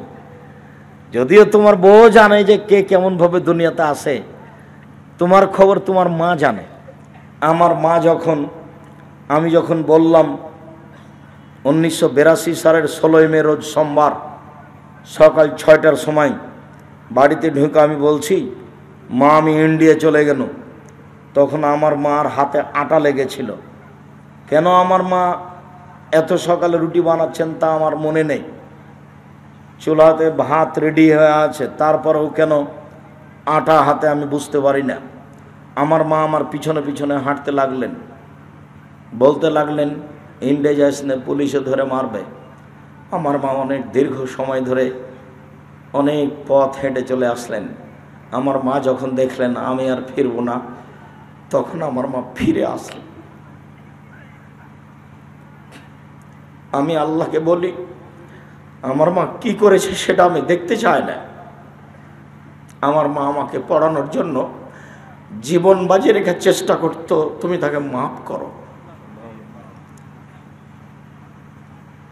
যদিও তোমার বউ জানে যে কে কেমন ভাবে দুনিয়াতে আসে, তোমার খবর তোমার মা জানে। আমার মা আমি যখন বললাম 1982 সালের 16 মে রোজ সোমবার সকাল 6টার সময় বাড়িতে ঢুকে আমি বলছি, মা আমি ইন্ডিয়া চলে গেল। তখন আমার মার হাতে আটা লেগেছিল। কেন আমার মা এত সকালে রুটি বানাচ্ছেন তা আমার মনে নেই। চুলাতে ভাত রেডি হয়ে আছে, তারপরেও কেন আটা হাতে আমি বুঝতে পারি না। আমার মা আমার পিছনে পিছনে হাঁটতে লাগলেন, বলতে লাগলেন, ইন্ডিয়া যাস না, পুলিশে ধরে মারবে। আমার মা অনেক দীর্ঘ সময় ধরে অনেক পথ হেঁটে চলে আসলেন। আমার মা যখন দেখলেন আমি আর ফিরব না, তখন আমার মা ফিরে আসলেন। আমি আল্লাহকে বলি, আমার মা কি করেছে সেটা আমি দেখতে চাই না। আমার মা আমাকে পড়ানোর জন্য জীবন বাজি রেখে চেষ্টা করতো, তুমি তাকে মাফ করো।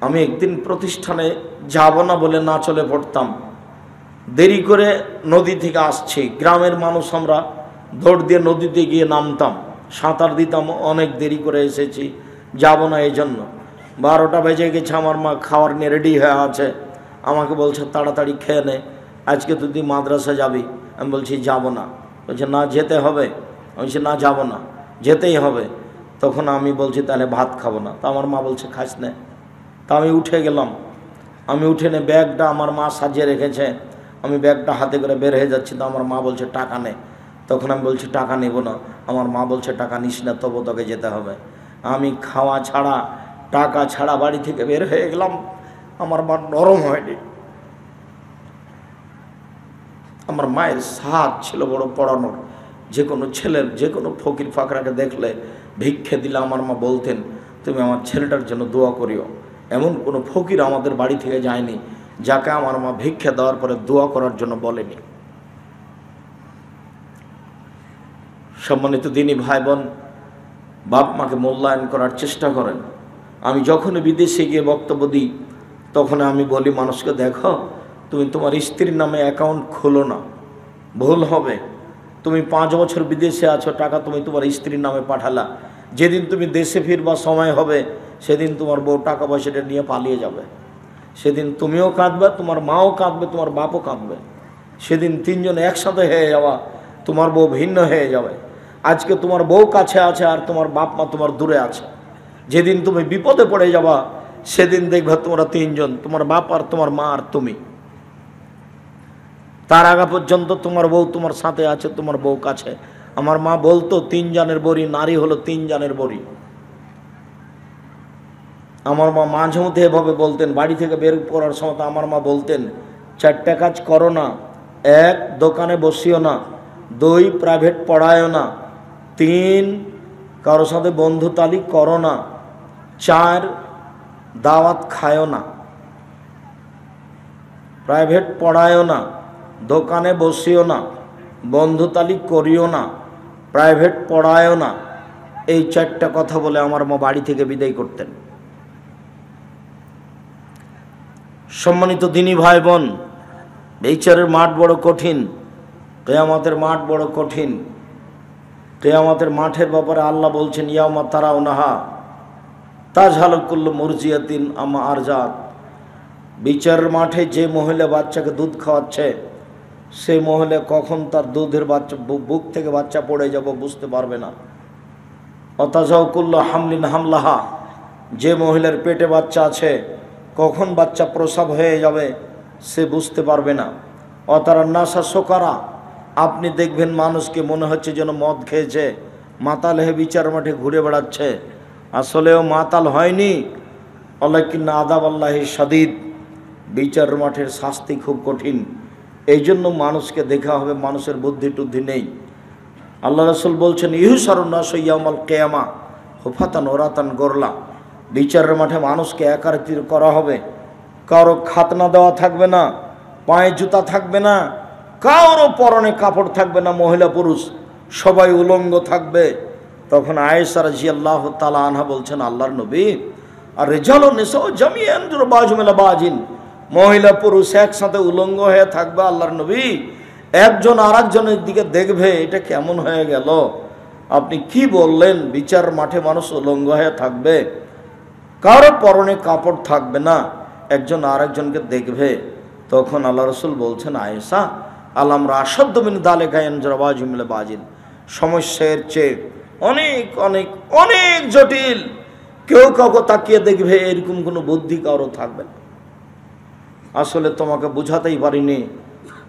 আমি একদিন প্রতিষ্ঠানে যাব না বলে না চলে পড়তাম। দেরি করে নদী থেকে আসছি, গ্রামের মানুষ আমরা দৌড় দিয়ে নদীতে গিয়ে নামতাম, সাঁতার দিতাম। অনেক দেরি করে এসেছি, যাব না এই জন্য। 12টা বেজে গেছে, আমার মা খাওয়ার নিয়ে রেডি হয়ে আছে। আমাকে বলছে তাড়াতাড়ি খেয়ে নে, আজকে তুই মাদ্রাসা যাবি। আমি বলছি যাব না। বলছে না যেতে হবে। আমি বলছি না যাব না, যেতেই হবে। তখন আমি বলছি তাহলে ভাত খাবো না। তা আমার মা বলছে খাস না। তা আমি উঠে গেলাম। আমি উঠে নে, ব্যাগটা আমার মা সাজিয়ে রেখেছে, আমি ব্যাগটা হাতে করে বের হয়ে যাচ্ছি। তো আমার মা বলছে টাকা নে। তখন আমি বলছি টাকা নেব না। আমার মা বলছে টাকা নিস না, তবু তোকে যেতে হবে। আমি খাওয়া ছাড়া টাকা ছাড়া বাড়ি থেকে বের হয়ে গেলাম। আমার মা নরম হয়নি। আমার মায়ের সাধ ছিল বড় পড়ানোর। যে কোনো ছেলের, যে কোনো ফকির ফাকরাকে দেখলে ভিক্ষে দিলে আমার মা বলতেন, তুমি আমার ছেলেটার জন্য দোয়া করিও। এমন কোনো ফকির আমাদের বাড়ি থেকে যায়নি যাকে আমার মা ভিক্ষা দেওয়ার পরে দোয়া করার জন্য বলেনি। সম্মানিত দিনী ভাই বোন, বাপ মাকে মূল্যায়ন করার চেষ্টা করেন। আমি যখনই বিদেশে গিয়ে বক্তব্য দিই তখন আমি বলি মানুষকে, দেখো তুমি তোমার স্ত্রীর নামে অ্যাকাউন্ট খোলো না, ভুল হবে। তুমি 5 বছর বিদেশে আছো, টাকা তুমি তোমার স্ত্রীর নামে পাঠালা, যেদিন তুমি দেশে ফিরবার সময় হবে সেদিন তোমার বউ টাকা পয়সাটা নিয়ে পালিয়ে যাবে। সেদিন তুমিও কাঁদবে, তোমার মাও কাঁদবে, তোমার বাপও কাঁদবে। সেদিন 3 জন একসাথে হয়ে যাওয়া, তোমার বউ ভিন্ন হয়ে যাবে। আজকে তোমার বউ কাছে আছে আর তোমার বাপ মা তোমার দূরে আছে। যেদিন তুমি বিপদে পড়ে যাবা সেদিন দেখবে তোমরা 3 জন, তোমার বাপ আর তোমার মা আর তুমি। তার আগে পর্যন্ত তোমার বউ তোমার সাথে আছে, তোমার বউ কাছে। আমার মা বলতো 3 জানের বড়ি, নারী হলো 3 জানের বড়ি। আমার মা মাঝে মধ্যে এভাবে বলতেন, বাড়ি থেকে বের করার সময় আমার মা বলতেন, 4টা কাজ করো না। 1 দোকানে বসিও না, 2 প্রাইভেট পড়ায়ও না, 3 কারোর সাথে বন্ধুতালি করো না, 4 দাওয়াত খায়ও না। প্রাইভেট পড়ায়ও না, দোকানে বসিও না, বন্ধুতালি করিও না, প্রাইভেট পড়ায়ও না। এই 4টা কথা বলে আমার মা বাড়ি থেকে বিদায় করতেন। সম্মানিত দিনী ভাই বোন, বিচারের মাঠ বড় কঠিন, কিয়ামতের মাঠ বড় কঠিন। কিয়ামতের মাঠের ব্যাপারে আল্লাহ বলছেন, ইয়াউমা তারাউনাহা তাজহালু কুল্লু মুরজিয়াতিন আম্মা আরজাত। বিচারের মাঠে যে মহিলা বাচ্চাকে দুধ খাওয়াচ্ছে, সেই মহিলা কখন তার দুধের বাচ্চা বুক থেকে বাচ্চা পড়ে যাব বুঝতে পারবে না। অতাজাউ কুল্লু হামলিন হামলাহা, যে মহিলার পেটে বাচ্চা আছে কখন বাচ্চা প্রসব হয়ে যাবে সে বুঝতে পারবে না। অতারান্নাসা সোকারা, আপনি দেখবেন মানুষকে মনে হচ্ছে যেন মদ খেয়েছে, মাতাল হয়ে বিচার মাঠে ঘুরে বেড়াচ্ছে, আসলেও মাতাল হয়নি। ওয়ালাকিন্না আযাব আল্লাহি শাদীদ, বিচার মাঠের শাস্তি খুব কঠিন। এই জন্য মানুষকে দেখা হবে মানুষের বুদ্ধি টুদ্ধি নেই। আল্লাহ রাসূল বলছেন, ইহসারুন নাস ইয়াউমাল কিয়ামা হুফাতান ওরাতান গোরলা। বিচারের মাঠে মানুষকে একাত্রিত করা হবে, কারো খাতনা দেওয়া থাকবে না, পায়ে জুতা থাকবে না, কারো পরনে কাপড় থাকবে না, মহিলা পুরুষ সবাই উলঙ্গ থাকবে। তখন আয়েশা রাদিয়াল্লাহু তাআলা আনহা বলছেন, আল্লাহর নবী, আর রিজালুন নিসাউ জামিআন বাজুম ইলা বাজিন, মহিলা পুরুষ একসাথে উলঙ্গ হয়ে থাকবে। আল্লাহর নবী, একজন আরেকজনের দিকে দেখবে, এটা কেমন হয়ে গেল? আপনি কি বললেন? বিচার মাঠে মানুষ উলঙ্গ হয়ে থাকবে, কারো পরনে কাপড় থাকবে না, একজন আরেকজনকে দেখবে। তখন আল্লাহ রাসূল বলছেন, আয়েশা আলামরা আসাদ্দু মিন যালিকা ইয়ানজুরু বাজুম ইলা বাজিন, সমস্যার চেয়ে অনেক অনেক অনেক জটিল। কেউ কাউকে তাকিয়ে দেখবে এরকম কোনো বুদ্ধি কারো থাকবে না। আসলে তোমাকে বুঝাতেই পারিনি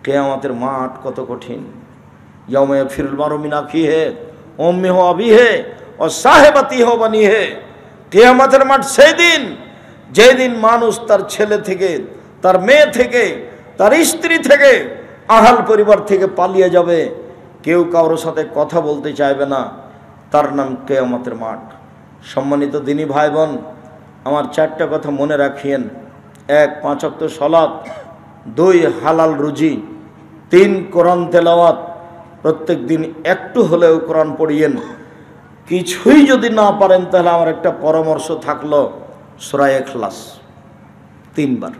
কিয়ামতের মাঠ কত কঠিন। ইয়াউমা ইয়াফিরুল মারউ মিন আখিহি উম্মিহি ওয়া আবিহি ওয়া সাহিবাতিহি ওয়া বানিহি। কিয়ামতের মাঠ সেই দিন যেদিন মানুষ তার ছেলে থেকে, তার মেয়ে থেকে, তার স্ত্রী থেকে, আহাল পরিবার থেকে পালিয়ে যাবে। কেউ কারোর সাথে কথা বলতে চাইবে না। তার নাম কিয়ামতের মাঠ। সম্মানিত দিনী ভাই বোন, আমার 4টা কথা মনে রাখিয়েন। 1 5 ওয়াক্ত সালাত, 2 হালাল রুজি, 3 কোরআন তেলাওয়াত, প্রত্যেক দিন একটু হলেও কোরআন পড়িয়েন। কিছুই যদি না পারেন তাহলে আমার একটা পরামর্শ থাকলো, সূরা ইখলাস 3 বার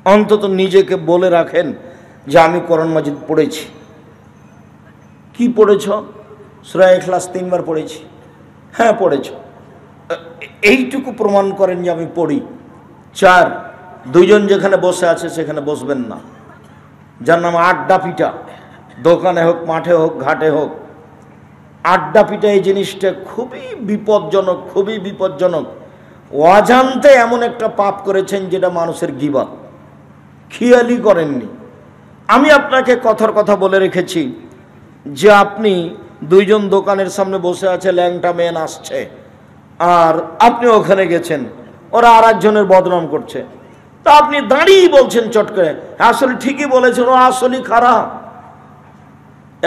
অন্তত নিজেকে বলে রাখেন যে আমি কোরআন মাজিদ পড়েছি। কি পড়েছ? সূরা ইখলাস 3 বার পড়েছি। হ্যাঁ পড়েছ, এইটুকু প্রমাণ করেন যে আমি পড়ি। 4 দুইজন যেখানে বসে আছে সেখানে বসবেন না। যার নাম আড্ডা পিটা, দোকানে হোক, মাঠে হোক, ঘাটে হোক, আড্ডা পিটা এই জিনিসটা খুবই বিপজ্জনক, খুবই বিপজ্জনক। অজান্তে এমন একটা পাপ করেছেন যেটা মানুষের গীবত, খেয়ালই করেননি। আমি আপনাকে কথার কথা বলে রেখেছি যে আপনি 2 জন দোকানের সামনে বসে আছে, ল্যাংটা মেন আসছে, আর আপনি ওখানে গেছেন, ওরা আর একজনের বদনাম করছে, তা আপনি দাঁড়িয়ে বলছেন চট করে আসলে ঠিকই বলেছেন, ও আসলেই খারাপ।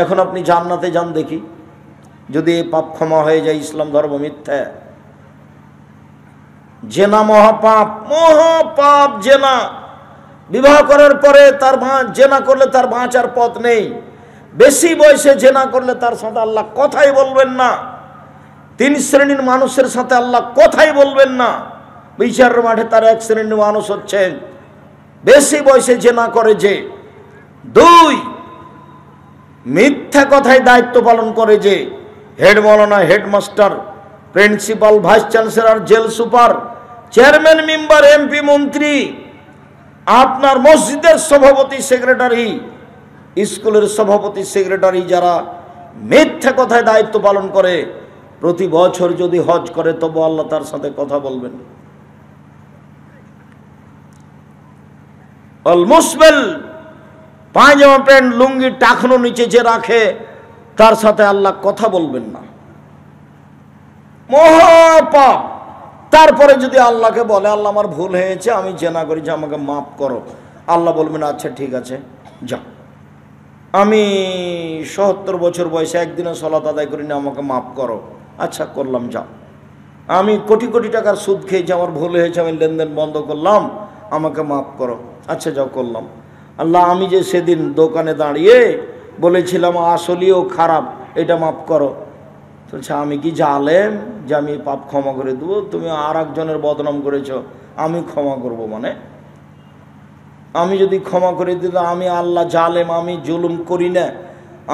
এখন আপনি জান্নাতে যান দেখি, যদি এই পাপ ক্ষমা হয়ে যায়। ইসলাম ধর্ম মিথ্যা। জেনা মহাপাপ, মহাপাপ জেনা। বিবাহ করার পরে তার জেনা করলে তার বাঁচার পথ নেই। বেশি বয়সে জেনা করলে তার সাথে আল্লাহ কথাই বলবেন না। 3 শ্রেণীর মানুষের সাথে আল্লাহ কথাই বলবেন না। বিচারের মাঠে তার 1 শ্রেণীর মানুষ হচ্ছেন বেশি বয়সে জেনা করে যে। 2, মিথ্যা কথায় দায়িত্ব পালন করে যে। হেড মৌলানা, headmaster, principal, vice chancellor, jail super, chairman, member, MP, মন্ত্রী, আপনার মসজিদের সভাপতি, সেক্রেটারি, স্কুলের সভাপতি, সেক্রেটারি, যারা মিথ্যা কথায় দায়িত্ব পালন করে, প্রতি বছর যদি হজ করে তবু আল্লাহ তার সাথে কথা বলবেন। অল মুসবেল, পায়জামা প্যান্ট লুঙ্গি টাকনো নিচে যে রাখে তার সাথে আল্লাহ কথা বলবেন না। মহাপাপ। তারপরে যদি আল্লাহকে বলে আল্লাহ আমার ভুল হয়েছে, আমি জেনা করেছি, আমাকে মাফ করো, আল্লাহ বলবেন আচ্ছা ঠিক আছে যাও, আমি ৭০ বছর বয়সে একদিনও সালাত আদায় করিনি, আমাকে মাফ করো। আচ্ছা করলাম, যাও। আমি কোটি কোটি টাকার সুদ খেয়েছি, আমার ভুল হয়েছে, আমি লেনদেন বন্ধ করলাম, আমাকে মাফ করো। আচ্ছা যাও, করলাম। আল্লাহ আমি যে সেদিন দোকানে দাঁড়িয়ে বলেছিলাম আসলেও খারাপ, এটা মাফ করো। বলছে আমি কি জালেম যে আমি পাপ ক্ষমা করে দেবো? তুমি আর একজনের বদনাম করেছ, আমি ক্ষমা করব? মানে আমি যদি ক্ষমা করে দিতাম, আমি আল্লাহ জালেম, আমি জুলুম করি না,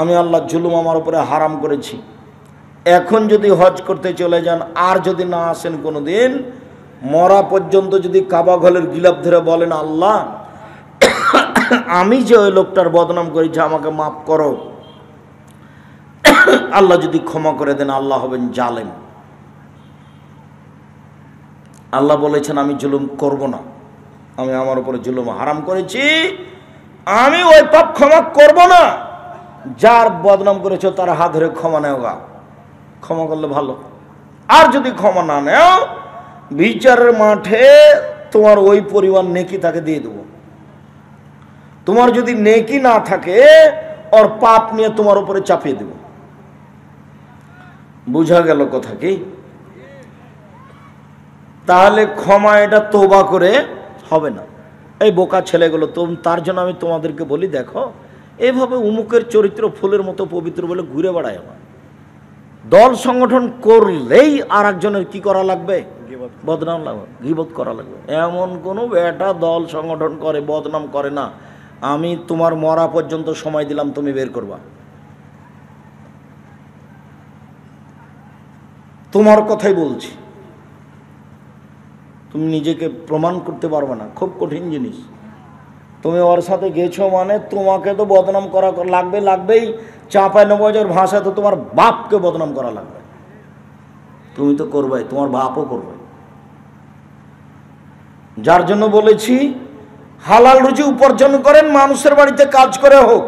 আমি আল্লাহ জুলুম আমার উপরে হারাম করেছি। এখন যদি হজ করতে চলে যান আর যদি না আসেন কোনো দিন, মরা পর্যন্ত যদি কাবা ঘরের গিলাপ ধরে বলেন আল্লাহ আমি যে ওই লোকটার বদনাম করেছি, আমাকে মাফ করো, আল্লাহ যদি ক্ষমা করে দেন আল্লাহ হবেন জালেম। আল্লাহ বলেছেন আমি জুলুম করব না, আমি আমার উপরে জুলুম হারাম করেছি, আমি ওই পাপ ক্ষমা করব না। যার বদনাম করেছ তার হাত ধরে ক্ষমা নেও গা, ক্ষমা করলে ভালো। আর যদি ক্ষমা না নেও, বিচারের মাঠে তোমার ওই পরিমাণ নেকি তাকে দিয়ে দেবো। তোমার যদি নেকি না থাকে, ওর পাপ নিয়ে তোমার উপরে চাপিয়ে দেব। বুঝা গেল কথা কি? তাহলে ক্ষমা এটা তওবা করে হবে না। এই বোকা ছেলেগুলো, তার জন্য আমি তোমাদেরকে বলি, দেখো এইভাবে উমুকের চরিত্র ফুলের মতো পবিত্র বলে ঘুরে বেড়ায়। আমার দল সংগঠন করলেই আর একজনের কি করা লাগবে? বদনাম লাগবে, গীবত করা লাগবে। এমন কোনো বেটা দল সংগঠন করে বদনাম করে না। আমি তোমার মরা পর্যন্ত সময় দিলাম, তুমি বের করবা। তোমার কথাই বলছি, তুমি নিজেকে প্রমাণ করতে পারবে না, খুব কঠিন জিনিস। তুমি ওর সাথে গেছো মানে তোমাকে তো বদনাম করা লাগবেই। চাঁপাই নবাজের ভাষা তো তোমার বাপকে বদনাম করা লাগবে। তুমি তো করবাই, তোমার বাপও করবে। যার জন্য বলেছি হালাল রুজি উপার্জন করেন, মানুষের বাড়িতে কাজ করে হোক,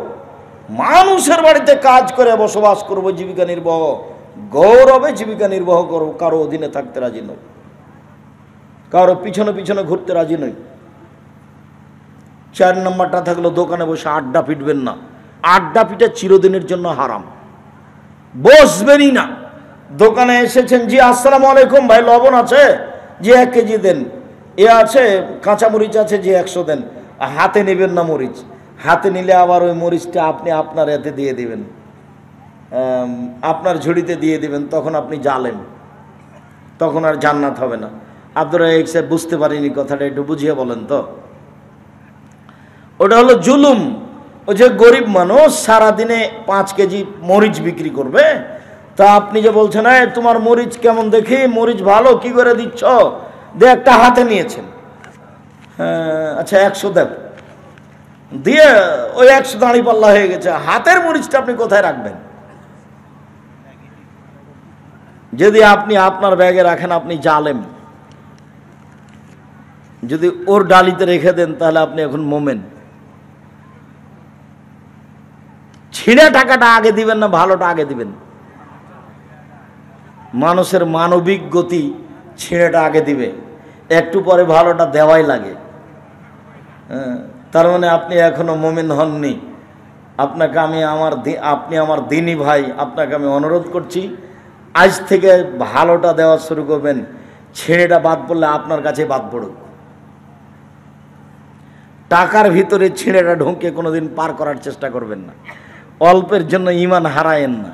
মানুষের বাড়িতে কাজ করে বসবাস করবো, জীবিকা নির্বাহ গৌরবে জীবিকা নির্বাহ করবো। কারো অধীনে থাকতে রাজি নই, কারো পিছনে পিছনে ঘুরতে রাজি নই। 4 নম্বরটা থাকলো দোকানে বসে আড্ডা পিটবেন না। আড্ডা পিটা চিরদিনের জন্য হারাম, বসবেনই না। দোকানে এসেছেন, জি আসসালামু আলাইকুম, ভাই লবণ আছে? জি 1 কেজি দেন। এ আছে, কাঁচা মরিচ আছে? জি 100 দেন। হাতে নেবেন না মরিচ, হাতে নিলে আবার ওই মরিচটা আপনি আপনার এতে দিয়ে দিবেন, আপনার ঝুড়িতে দিয়ে দিবেন, তখন আপনি জালেম, তখন আর জান্নাত হবে না। আব্দুর রাজ্জাক সাহেব বুঝতে পারিনি কথাটা, একটু বুঝিয়ে বলেন তো। ওটা হলো জুলুম। ওই যে গরিব মানুষ সারাদিনে 5 কেজি মরিচ বিক্রি করবে, তা আপনি যে বলছেন তোমার মরিচ কেমন দেখি, মরিচ ভালো, কি করে দিচ্ছ? একটা হাতে নিয়েছেন, হ্যাঁ আচ্ছা 100 দেব, দিয়ে ওই 100 দাঁড়িয়ে পাল্লা হয়ে গেছে। হাতের মরিচটা আপনি কোথায় রাখবেন? যদি আপনি আপনার ব্যাগে রাখেন আপনি জালেম, যদি ওর ডালিতে রেখে দেন তাহলে আপনি এখন মোমেন। ছিঁড়া টাকাটা আগে দিবেন না ভালোটা আগে দিবেন? মানুষের মানবিক গতি ছিঁড়েটা আগে দিবে। একটু পরে ভালোটা দেওয়াই লাগে। তার মানে আপনি এখনো মুমিন হননি। আপনাকে আমি আপনি আমার দিনী ভাই, আপনাকে আমি অনুরোধ করছি আজ থেকে ভালোটা দেওয়া শুরু করবেন। ছেড়েটা বাদ পড়লে আপনার কাছে বাদ পড়ুক। টাকার ভিতরে ছিঁড়েটা ঢুকে কোনোদিন পার করার চেষ্টা করবেন না। অল্পের জন্য ঈমান হারায়েন না।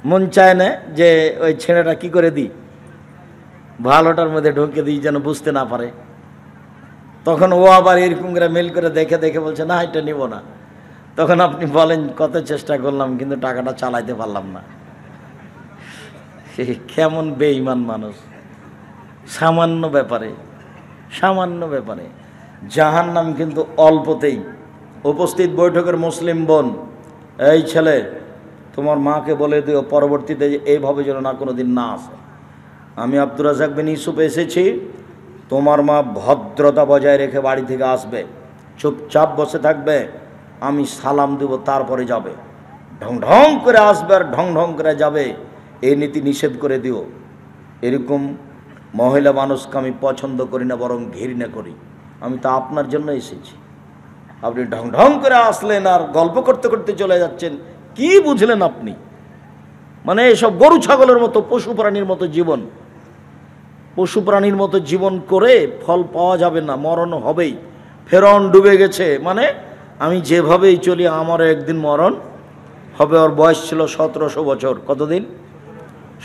মন চায় না যে ওই ছেঁড়েটা কি করে দিই, ভালোটার মধ্যে ঢুকে দিই যেন বুঝতে না পারে। তখন ও আবার এরকম করে মেল করে দেখে দেখে বলছে না এটা নিব না। তখন আপনি বলেন কত চেষ্টা করলাম কিন্তু টাকাটা চালাইতে পারলাম না। কেমন বেঈমান মানুষ! সামান্য ব্যাপারে জাহান্নাম কিন্তু অল্পতেই। উপস্থিত বৈঠকের মুসলিম বোন, এই ছেলে তোমার মাকে বলে দিও পরবর্তীতে এইভাবে যেন না কোনো দিন না আসে। আমি আব্দুর রাজ্জাক বিন ইউসুফ এসেছি, তোমার মা ভদ্রতা বজায় রেখে বাড়ি থেকে আসবে, চুপচাপ বসে থাকবে, আমি সালাম দেব তারপরে যাবে। ঢং ঢং করে আসবে আর ঢং ঢং করে যাবে, এই নীতি নিষেধ করে দিও। এরকম মহিলা মানুষকে আমি পছন্দ করি না, বরং ঘৃণা করি। আমি তো আপনার জন্য এসেছি, আপনি ঢং ঢং করে আসলেন আর গল্প করতে করতে চলে যাচ্ছেন। কি বুঝলেন আপনি? মানে এসব গরু ছাগলের মতো পশু প্রাণীর মতো জীবন, পশু প্রাণীর মতো জীবন করে ফল পাওয়া যাবে না, মরণ হবেই। ফেরাউন ডুবে গেছে মানে আমি যেভাবেই চলি আমারও একদিন মরণ হবে। ওর বয়স ছিল 1700 বছর। কতদিন?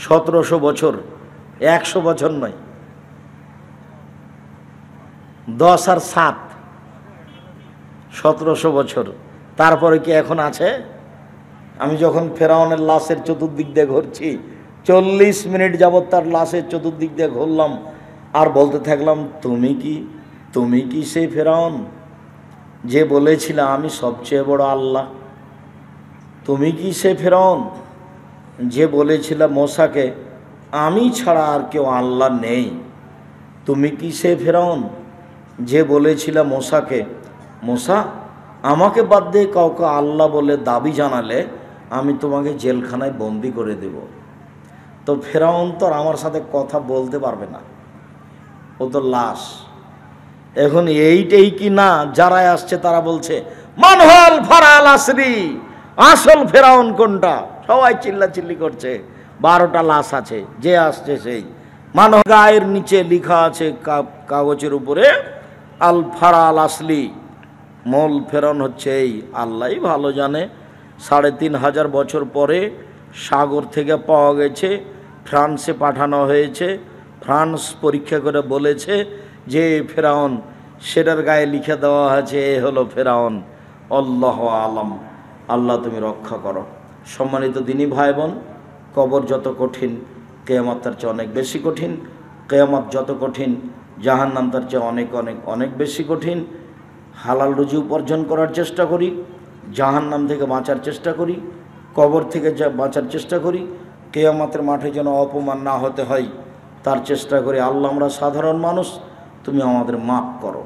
1700 বছর, 100 বছর নয়, 10 আর 7, 1700 বছর। তারপরে কি এখন আছে? আমি যখন ফেরাউনের লাশের চতুর্দিক দিয়ে ঘুরছি, 40 মিনিট যাবৎ তার লাশের চতুর্দিক দিয়ে ঘুরলাম আর বলতে থাকলাম তুমি কি সেই ফেরাউন যে বলেছিল আমি সবচেয়ে বড় আল্লাহ? তুমি কি সেই ফেরাউন যে বলেছিল মোসাকে আমি ছাড়া আর কেউ আল্লাহ নেই? তুমি কি সেই ফেরাউন যে বলেছিল মোসাকে মোসা আমাকে বাদ দিয়ে কাউকে আল্লাহ বলে দাবি জানালে আমি তোমাকে জেলখানায় বন্দি করে দেব? তো ফেরাউন তো আমার সাথে কথা বলতে পারবে না, ও তো লাশ। এখন এইটাই কি না যারা আসছে তারা বলছে মানহাল ফারাল আসরি, আসল ফেরাউন কোনটা? সবাই চিল্লাচিল্লি করছে। 12টা লাশ আছে, যে আসছে সেই মানহ। গায়ের নিচে লেখা আছে কাগজের উপরে আল ফারাল আসলি, মূল ফেরাউন হচ্ছে এই। আল্লাহই ভালো জানে। 3500 বছর পরে সাগর থেকে পাওয়া গেছে, ফ্রান্সে পাঠানো হয়েছে। ফ্রান্স পরীক্ষা করে বলেছে যে ফেরাউন, সেটার গায়ে লিখে দেওয়া আছে এ হলো ফেরাউন। আল্লাহ আলম, আল্লাহ তুমি রক্ষা করো। সম্মানিত দিনী ভাই বোন, কবর যত কঠিন কিয়ামত তার চেয়ে অনেক বেশি কঠিন। কিয়ামত যত কঠিন জাহান্নাম তার চেয়ে অনেক অনেক অনেক বেশি কঠিন। হালাল রুজি উপার্জন করার চেষ্টা করি, জাহান্নাম থেকে বাঁচার চেষ্টা করি, কবর থেকে বাঁচার চেষ্টা করি, কিয়ামতের মাঠে যেন অপমান না হতে হয় তার চেষ্টা করি। আল্লাহ আমরা সাধারণ মানুষ, তুমি আমাদের মাফ করো।